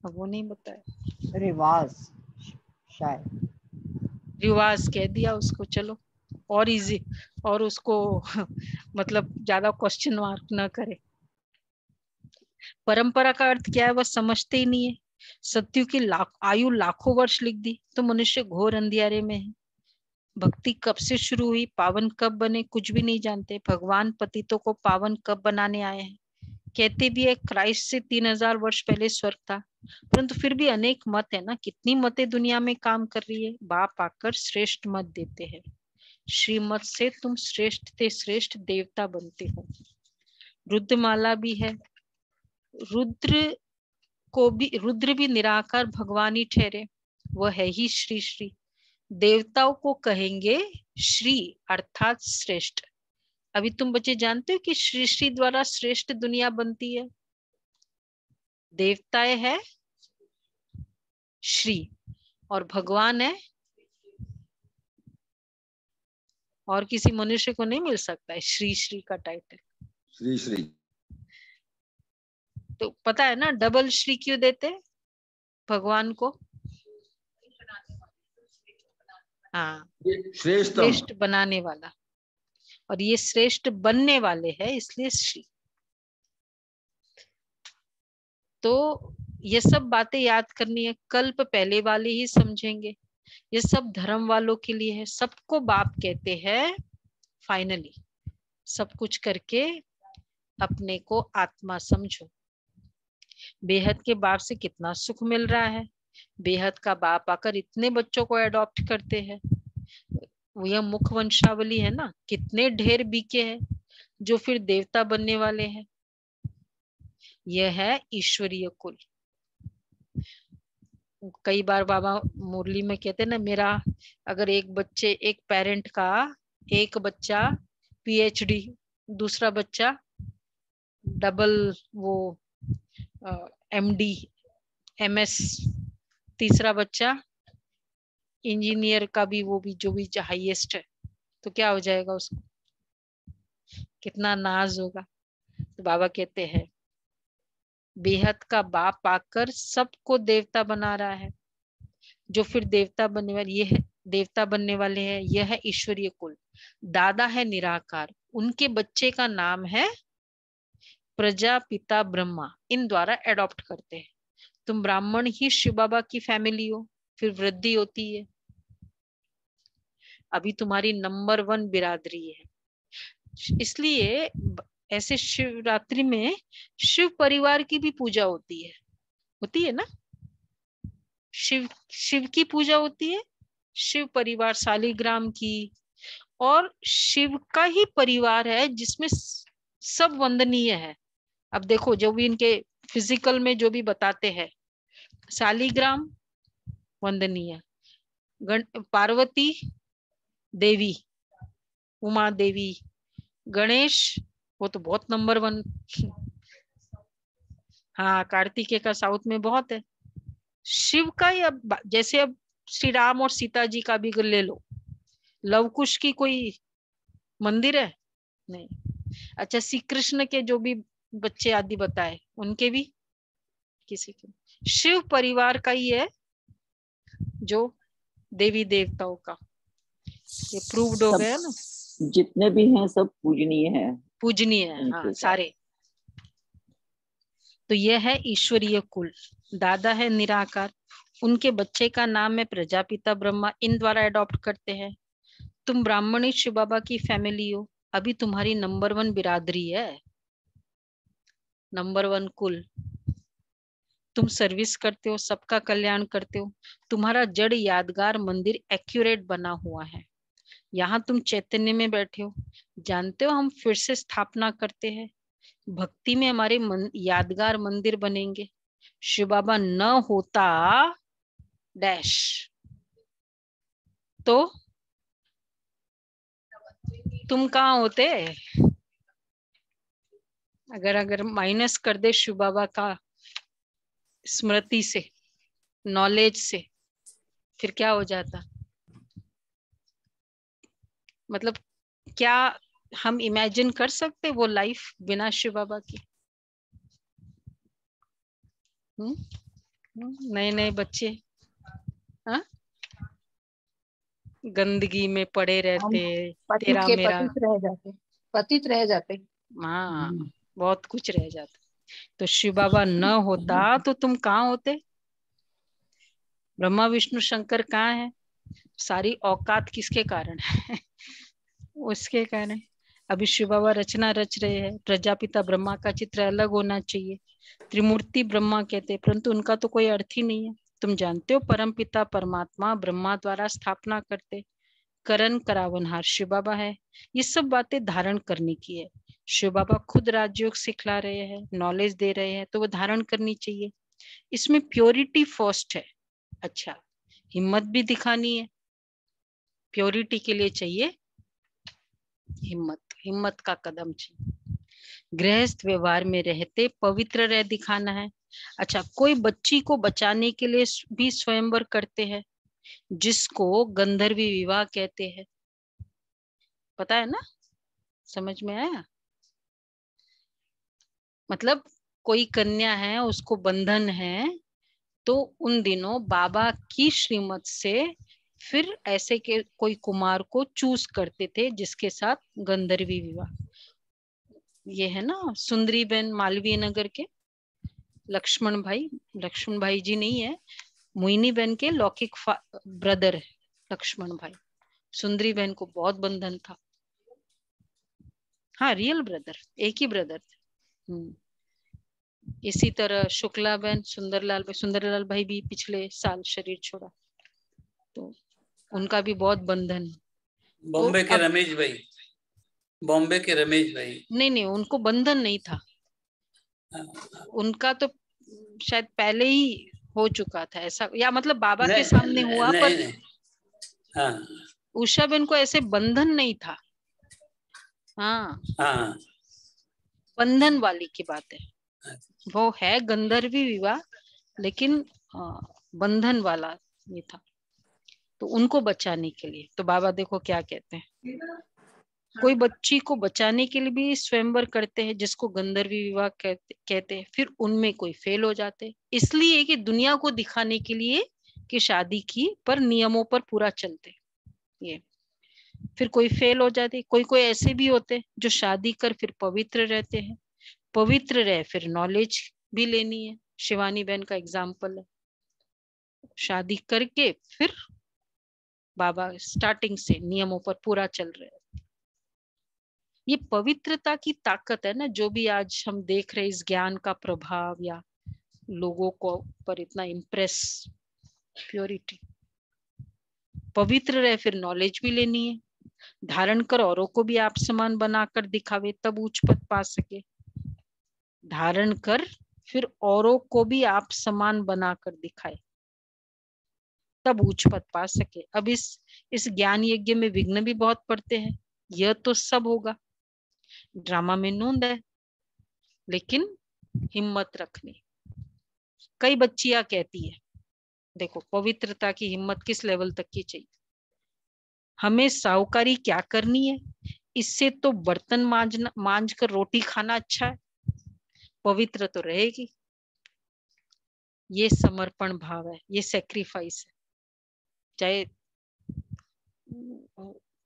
अब वो नहीं बताया। रिवाज शायद, रिवाज कह दिया उसको, चलो और इजी, और उसको मतलब ज्यादा क्वेश्चन मार्क ना करे। परंपरा का अर्थ क्या है वह समझते ही नहीं है। सत्यु की आयु लाखों वर्ष लिख दी तो मनुष्य घोर अंधियारे में है। भक्ति कब से शुरू हुई, पावन कब बने, कुछ भी नहीं जानते। भगवान पतितों को पावन कब बनाने आए हैं? कहते भी है क्राइस्ट से 3000 वर्ष पहले स्वर्ग था, परंतु फिर भी अनेक मत है ना। कितनी मतें दुनिया में काम कर रही है। बाप आकर श्रेष्ठ मत देते हैं। श्रीमत से तुम श्रेष्ठ ते श्रेष्ठ देवता बनते हो। रुद्रमाला भी है। रुद्र भी निराकार भगवान ही ठहरे, वह है ही श्री श्री। देवताओं को कहेंगे श्री अर्थात श्रेष्ठ। अभी तुम बच्चे जानते हो कि श्री श्री द्वारा श्रेष्ठ दुनिया बनती है। देवताएं है श्री और भगवान है, और किसी मनुष्य को नहीं मिल सकता है श्री श्री का टाइटल। श्री श्री तो पता है ना डबल श्री क्यों देते भगवान को? हाँ, श्रेष्ठ बनाने वाला, और ये श्रेष्ठ बनने वाले हैं इसलिए श्री। तो ये सब बातें याद करनी है, कल्प पहले वाले ही समझेंगे। ये सब धर्म वालों के लिए है। सबको बाप कहते हैं। फाइनली सब कुछ करके अपने को आत्मा समझो। बेहद के बाप से कितना सुख मिल रहा है। बेहद का बाप आकर इतने बच्चों को अडॉप्ट करते हैं। यह मुख वंशावली है ना, कितने ढेर बीके हैं जो फिर देवता बनने वाले हैं। यह है ईश्वरीय कुल। कई बार बाबा मुरली में कहते हैं ना, मेरा अगर एक पेरेंट का एक बच्चा पीएचडी, दूसरा बच्चा डबल वो एमडी एमएस, तीसरा बच्चा इंजीनियर का भी वो भी जो भी हाईएस्ट है, तो क्या हो जाएगा उसको? कितना नाज होगा। तो बाबा कहते हैं बेहद का बाप आकर सबको देवता बना रहा है। जो फिर देवता बनने वाले ये है, देवता बनने वाले हैं, यह है ईश्वरीय कुल। दादा है निराकार, उनके बच्चे का नाम है प्रजापिता ब्रह्मा, इन द्वारा एडॉप्ट करते हैं। तुम ब्राह्मण ही शिव बाबा की फैमिली हो, फिर वृद्धि होती है। अभी तुम्हारी नंबर 1 बिरादरी है। इसलिए ऐसे शिवरात्रि में शिव परिवार की भी पूजा होती है ना। शिव की पूजा होती है, शिव परिवार शालिग्राम की, और शिव का ही परिवार है जिसमें सब वंदनीय है। अब देखो जो भी इनके फिजिकल में जो भी बताते हैं, शालिग्राम वंदनीय, पार्वती देवी, उमा देवी, गणेश वो तो बहुत नंबर 1। हाँ, कार्तिकेय का साउथ में बहुत है। शिव का ही अब जैसे अब श्री राम और सीता जी का भी ले लो, लवकुश की कोई मंदिर है नहीं। अच्छा, श्री कृष्ण के जो भी बच्चे आदि बताए उनके भी किसी के, शिव परिवार का ही है जो देवी देवताओं का, ये प्रूव्ड हो सब गया ना। जितने भी हैं सब पूजनीय हैं पूजनीय है, हाँ उनके साथ। सारे। तो यह है ईश्वरीय कुल। दादा है निराकार, उनके बच्चे का नाम है प्रजापिता ब्रह्मा, इन द्वारा अडॉप्ट करते हैं। तुम ब्राह्मणी शिव बाबा की फैमिली हो, अभी तुम्हारी नंबर 1 बिरादरी है, नंबर 1 कुल। तुम सर्विस करते हो, सबका कल्याण करते हो। तुम्हारा जड़ यादगार मंदिर एक्यूरेट बना हुआ है। यहाँ तुम चैतन्य में बैठे हो। जानते हो हम फिर से स्थापना करते हैं, भक्ति में हमारे यादगार मंदिर बनेंगे। शिव बाबा न होता डैश तो तुम कहाँ होते। अगर माइनस कर दे शिव बाबा का स्मृति से, नॉलेज से, फिर क्या हो जाता। मतलब क्या हम इमेजिन कर सकते वो लाइफ बिना शिव बाबा की। नए नए बच्चे, हाँ, गंदगी में पड़े हम रहते, पतित तेरा के मेरा, पतित रह जाते, पतित रह जाते। हाँ बहुत कुछ रह जाता। तो शिव बाबा न होता तो तुम कहाँ होते। ब्रह्मा विष्णु शंकर कहाँ है। सारी औकात किसके कारण है। उसके कारण। अभी शिव बाबा रचना रच रहे हैं, प्रजापिता ब्रह्मा का चित्र अलग होना चाहिए। त्रिमूर्ति ब्रह्मा कहते हैं, परंतु उनका तो कोई अर्थ ही नहीं है। तुम जानते हो परमपिता परमात्मा ब्रह्मा द्वारा स्थापना करते, करण करावनहार शिव बाबा है। ये सब बातें धारण करने की है। शिव बाबा खुद राजयोग सिखला रहे हैं, नॉलेज दे रहे हैं, तो वो धारण करनी चाहिए। इसमें प्योरिटी फर्स्ट है। अच्छा, हिम्मत भी दिखानी है। प्योरिटी के लिए चाहिए हिम्मत, हिम्मत का कदम चाहिए। गृहस्थ व्यवहार में रहते पवित्र रह दिखाना है। अच्छा, कोई बच्ची को बचाने के लिए भी स्वयंवर करते हैं, जिसको गंधर्वी विवाह कहते हैं। पता है ना, समझ में आया। मतलब कोई कन्या है, उसको बंधन है, तो उन दिनों बाबा की श्रीमत से फिर ऐसे के कोई कुमार को चूज करते थे जिसके साथ गंधर्वी विवाह। ये है ना सुंदरी बहन मालवीय नगर के लक्ष्मण भाई जी नहीं है, मोहिनी बहन के लौकिक ब्रदर है लक्ष्मण भाई। सुंदरी बहन को बहुत बंधन था। हाँ, रियल ब्रदर, एक ही ब्रदर थे। इसी तरह शुक्ला बहन सुंदरलाल भाई भी पिछले साल शरीर छोड़ा, तो उनका भी बहुत बंधन। बॉम्बे तो के रमेश भाई, बॉम्बे के रमेश भाई। नहीं, उनको बंधन नहीं था। उनका तो शायद पहले ही हो चुका था ऐसा, या मतलब बाबा के सामने हुआ, पर नहीं। हाँ उषा बहन को ऐसे बंधन नहीं था। हाँ, बंधन वाली की बात है। वो है गंधर्वी विवाह, लेकिन बंधन वाला ये था। तो उनको बचाने के लिए तो बाबा देखो क्या कहते हैं, कोई बच्ची को बचाने के लिए भी स्वयंवर करते हैं, जिसको गंधर्वी विवाह कहते हैं। फिर उनमें कोई फेल हो जाते, इसलिए कि दुनिया को दिखाने के लिए कि शादी की, पर नियमों पर पूरा चलते। ये फिर कोई फेल हो जाते। कोई कोई ऐसे भी होते जो शादी कर फिर पवित्र रहते हैं। पवित्र रहे फिर नॉलेज भी लेनी है। शिवानी बहन का एग्जाम्पल है, शादी करके फिर बाबा स्टार्टिंग से नियमों पर पूरा चल रहे हैं। ये पवित्रता की ताकत है ना, जो भी आज हम देख रहे इस ज्ञान का प्रभाव, या लोगों को पर इतना इम्प्रेस। प्योरिटी, पवित्र रहे फिर नॉलेज भी लेनी है। धारण कर औरों को भी आप समान बनाकर दिखावे, तब उच्च पद पा सके। धारण कर फिर औरों को भी आप समान बनाकर दिखाए, तब उच्च पद पा सके। अब इस ज्ञान यज्ञ में विघ्न भी बहुत पड़ते हैं। यह तो सब होगा, ड्रामा में नूंद है, लेकिन हिम्मत रखनी। कई बच्चियां कहती है, देखो पवित्रता की हिम्मत किस लेवल तक की चाहिए। हमें साहूकारी क्या करनी है, इससे तो बर्तन मांज कर रोटी खाना अच्छा है, पवित्र तो रहेगी। ये समर्पण भाव है, ये सेक्रीफाइस है, चाहे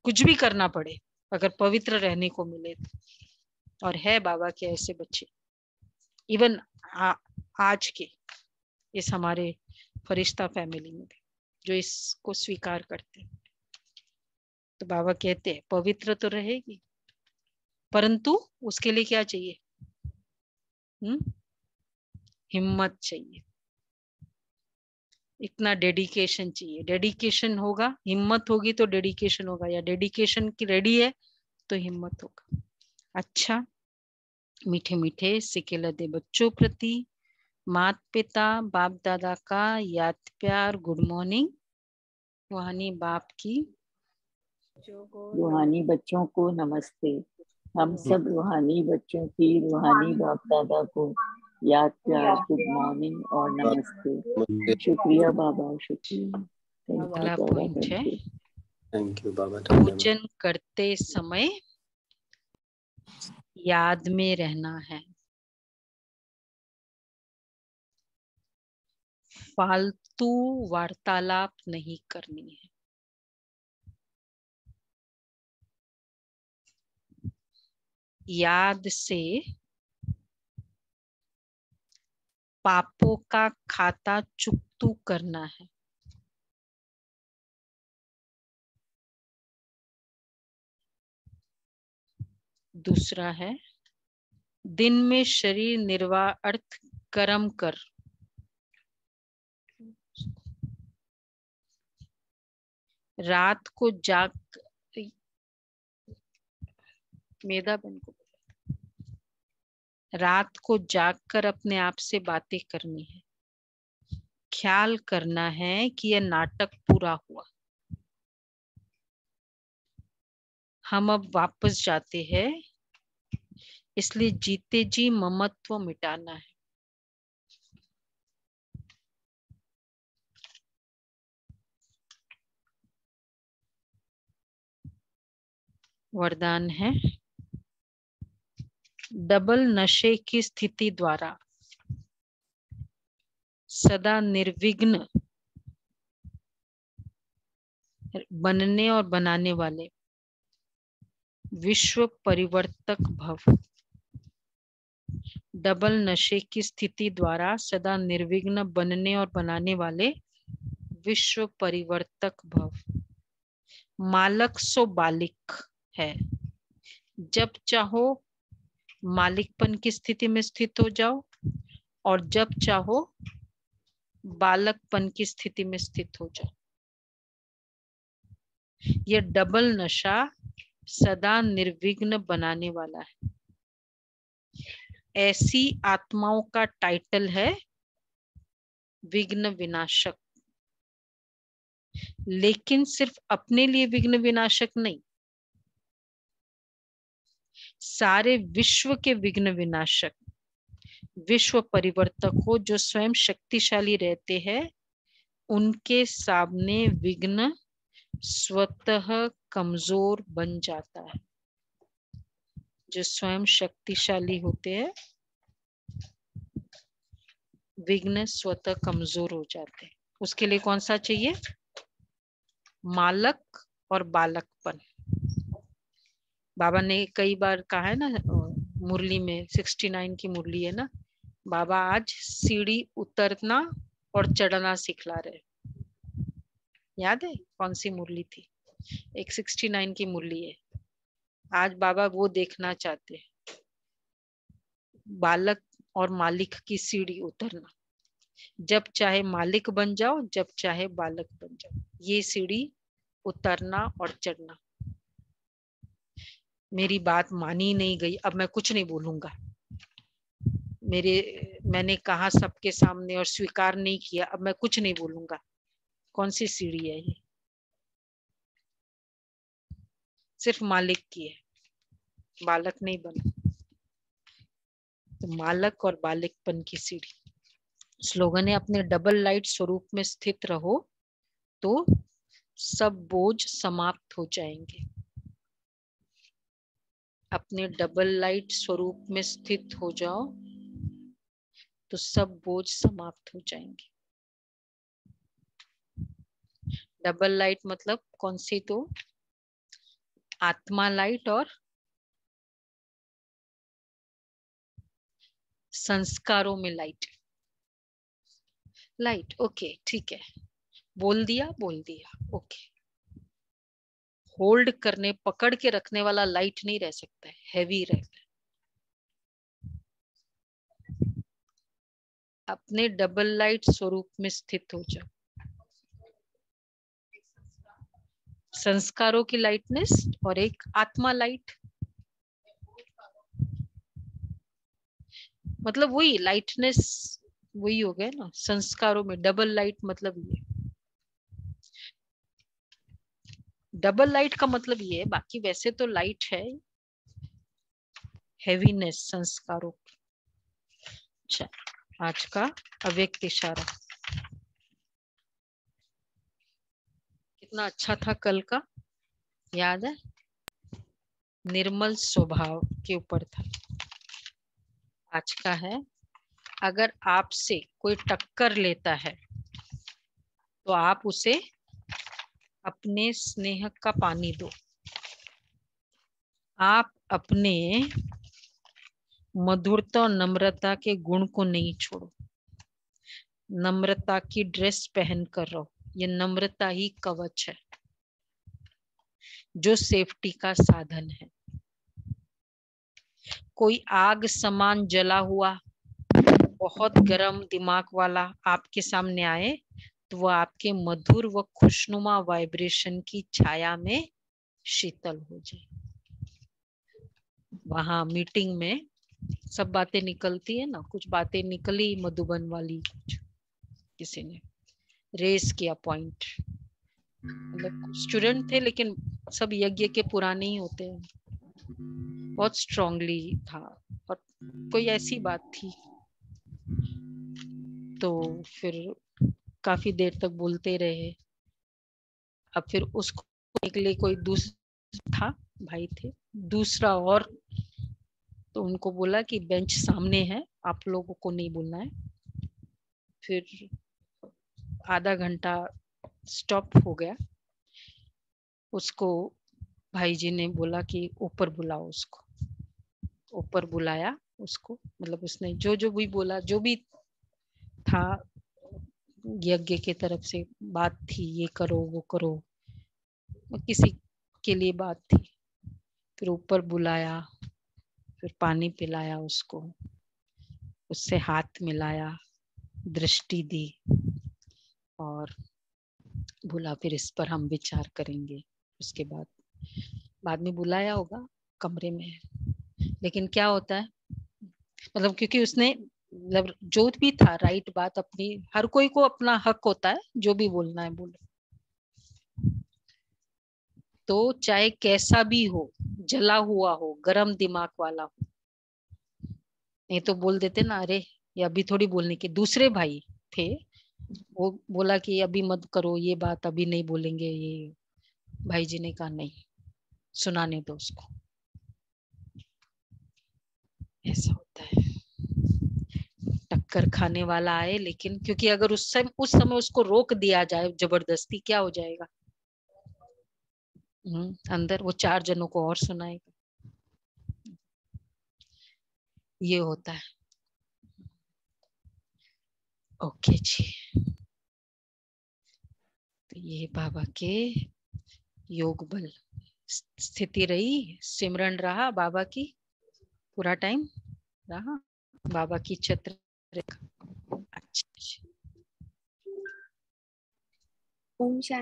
कुछ भी करना पड़े अगर पवित्र रहने को मिले तो। और है बाबा के ऐसे बच्चे, इवन आज के इस हमारे फरिश्ता फैमिली में भी, जो इसको स्वीकार करते हैं। तो बाबा कहते हैं पवित्र तो रहेगी, परंतु उसके लिए क्या चाहिए? हिम्मत चाहिए, इतना डेडिकेशन चाहिए। डेडिकेशन होगा, हिम्मत होगी तो डेडिकेशन होगा, या डेडिकेशन की रेडी है तो हिम्मत होगा। अच्छा, मीठे मीठे सिके लदे बच्चों प्रति माता पिता बाप दादा का याद प्यार गुड मॉर्निंग। रूहानी बाप की, रूहानी बच्चों को नमस्ते। हम सब रूहानी बच्चों की रूहानी बाप दादा को याद प्यार गुड मॉर्निंग और नमस्ते। शुक्रिया बाबा, शुक्रिया। अगला पॉइंट है, थैंक यू बाबा। भोजन करते समय याद में रहना है, फालतू वार्तालाप नहीं करनी है। याद से पापों का खाता चुकतू करना है। दूसरा है, दिन में शरीर निर्वाह अर्थ कर्म कर, रात को जाग, मेधा बहन को, रात को जागकर अपने आप से बातें करनी है। ख्याल करना है कि यह नाटक पूरा हुआ, हम अब वापस जाते हैं, इसलिए जीते जी ममत्व मिटाना है। वरदान है, डबल नशे की स्थिति द्वारा सदा निर्विघ्न बनने और बनाने वाले विश्व परिवर्तक भव। डबल नशे की स्थिति द्वारा सदा निर्विघ्न बनने और बनाने वाले विश्व परिवर्तक भव। मालक सो बालिक है, जब चाहो मालिकपन की स्थिति में स्थित हो जाओ और जब चाहो बालकपन की स्थिति में स्थित हो जाओ। यह डबल नशा सदा निर्विघ्न बनाने वाला है। ऐसी आत्माओं का टाइटल है विघ्न विनाशक, लेकिन सिर्फ अपने लिए विघ्न विनाशक नहीं, सारे विश्व के विघ्न विनाशक, विश्व परिवर्तक हो जो स्वयं शक्तिशाली रहते हैं, उनके सामने विघ्न स्वतः कमजोर बन जाता है। जो स्वयं शक्तिशाली होते हैं, विघ्न स्वतः कमजोर हो जाते हैं। उसके लिए कौन सा चाहिए? मालक और बालकपन। बाबा ने कई बार कहा है ना, मुरली में 69 की मुरली है ना, बाबा आज सीढ़ी उतरना और चढ़ना सिखला रहे। याद है कौन सी मुरली थी? एक 69 की मुरली है। आज बाबा वो देखना चाहते हैं, बालक और मालिक की सीढ़ी उतरना। जब चाहे मालिक बन जाओ, जब चाहे बालक बन जाओ, ये सीढ़ी उतरना और चढ़ना। मेरी बात मानी नहीं गई, अब मैं कुछ नहीं बोलूंगा। मैंने कहा सबके सामने और स्वीकार नहीं किया, अब मैं कुछ नहीं बोलूंगा। कौन सी सीढ़ी है ये? सिर्फ मालिक की है। बालक नहीं बनो। तो मालक और बालिकपन की सीढ़ी। स्लोगन है अपने डबल लाइट स्वरूप में स्थित रहो तो सब बोझ समाप्त हो जाएंगे। अपने डबल लाइट स्वरूप में स्थित हो जाओ तो सब बोझ समाप्त हो जाएंगे। डबल लाइट मतलब कौन सी? तो आत्मा लाइट और संस्कारों में लाइट। लाइट ओके ठीक है, बोल दिया ओके। होल्ड करने, पकड़ के रखने वाला लाइट नहीं रह सकता है, हैवी रहता है। अपने डबल लाइट स्वरूप में स्थित हो जाओ। संस्कारों की लाइटनेस और एक आत्मा लाइट, मतलब वही लाइटनेस वही हो गया ना। संस्कारों में डबल लाइट मतलब ये, डबल लाइट का मतलब ये है। बाकी वैसे तो लाइट है हैवीनेस संस्कारों की। अच्छा, आज का अव्यक्त इशारा कितना अच्छा था, कल का याद है? निर्मल स्वभाव के ऊपर था। आज का है अगर आपसे कोई टक्कर लेता है तो आप उसे अपने स्नेह का पानी दो। आप अपने मधुरता और नम्रता के गुण को नहीं छोड़ो। नम्रता की ड्रेस पहन कर रहो। ये नम्रता ही कवच है जो सेफ्टी का साधन है। कोई आग समान जला हुआ बहुत गर्म दिमाग वाला आपके सामने आए तो वह आपके मधुर व खुशनुमा वाइब्रेशन की छाया में शीतल हो जाए। वहां मीटिंग में सब बातें निकलती है ना, कुछ बातें निकली मधुबन वाली, कुछ किसी ने रेस किया पॉइंट। मतलब स्टूडेंट थे लेकिन सब यज्ञ के पुराने ही होते हैं। बहुत स्ट्रांगली था और कोई ऐसी बात थी तो फिर काफी देर तक बोलते रहे। अब फिर उसको निकले कोई दूसरा था, भाई थे दूसरा, और तो उनको बोला कि बेंच सामने है, आप लोगों को नहीं बोलना है। फिर आधा घंटा स्टॉप हो गया। उसको भाई जी ने बोला कि ऊपर बुलाओ उसको। ऊपर बुलाया उसको, मतलब उसने जो जो भी बोला, जो भी था यज्ञ के तरफ से बात थी, ये करो वो करो, किसी के लिए बात थी। फिर ऊपर बुलाया, फिर पानी पिलाया उसको, उससे हाथ मिलाया, दृष्टि दी और बोला फिर इस पर हम विचार करेंगे। उसके बाद में बुलाया होगा कमरे में। लेकिन क्या होता है, मतलब क्योंकि उसने मतलब जो भी था राइट बात अपनी, हर कोई को अपना हक होता है जो भी बोलना है बोले। तो चाहे कैसा भी हो, जला हुआ हो, गरम दिमाग वाला हो, नहीं तो बोल देते ना, अरे ये अभी थोड़ी बोलने के। दूसरे भाई थे, वो बोला कि अभी मत करो ये बात, अभी नहीं बोलेंगे। ये भाई जी ने कहा नहीं, सुनाने दो उसको। ऐसा होता है, टक्कर खाने वाला आए, लेकिन क्योंकि अगर उस समय उसको रोक दिया जाए जबरदस्ती, क्या हो जाएगा? अंदर वो 4 जनों को और सुनाएगा। ये होता है। ओके जी, तो ये बाबा के योग बल स्थिति रही, सिमरन रहा बाबा की, पूरा टाइम रहा बाबा की छत्र रेखा। अच्छा, ओम शांति।